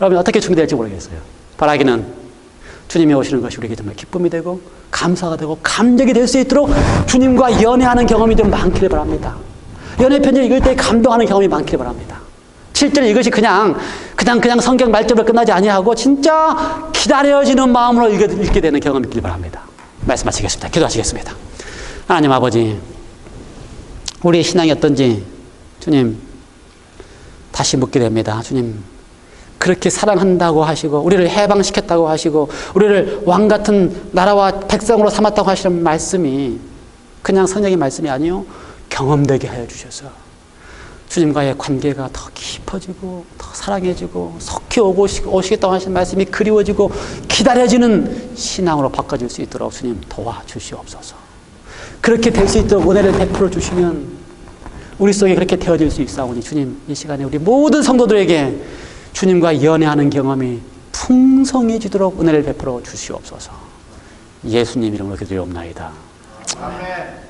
여러분이 어떻게 준비될지 모르겠어요. 바라기는 주님이 오시는 것이 우리에게 정말 기쁨이 되고 감사가 되고 감격이 될 수 있도록 주님과 연애하는 경험이 좀 많기를 바랍니다. 연애 편지를 읽을 때 감동하는 경험이 많기를 바랍니다. 실제로 이것이 그냥 성경 말씀을 끝나지 아니하고 진짜 기다려지는 마음으로 읽게 되는 경험이 있길 바랍니다. 말씀 마치겠습니다. 기도하시겠습니다. 하나님 아버지, 우리의 신앙이 어떤지 주님 다시 묻게 됩니다. 주님, 그렇게 사랑한다고 하시고 우리를 해방시켰다고 하시고 우리를 왕같은 나라와 백성으로 삼았다고 하시는 말씀이 그냥 성경의 말씀이 아니요 경험되게 하여 주셔서 주님과의 관계가 더 깊어지고 더 사랑해지고 속히 오시겠다고 하시는 말씀이 그리워지고 기다려지는 신앙으로 바꿔질 수 있도록 주님 도와주시옵소서. 그렇게 될 수 있도록 은혜를 베풀어 주시면 우리 속에 그렇게 되어질 수 있사오니 주님 이 시간에 우리 모든 성도들에게 주님과 연애하는 경험이 풍성해지도록 은혜를 베풀어 주시옵소서. 예수님 이름으로 기도하옵나이다. 아멘.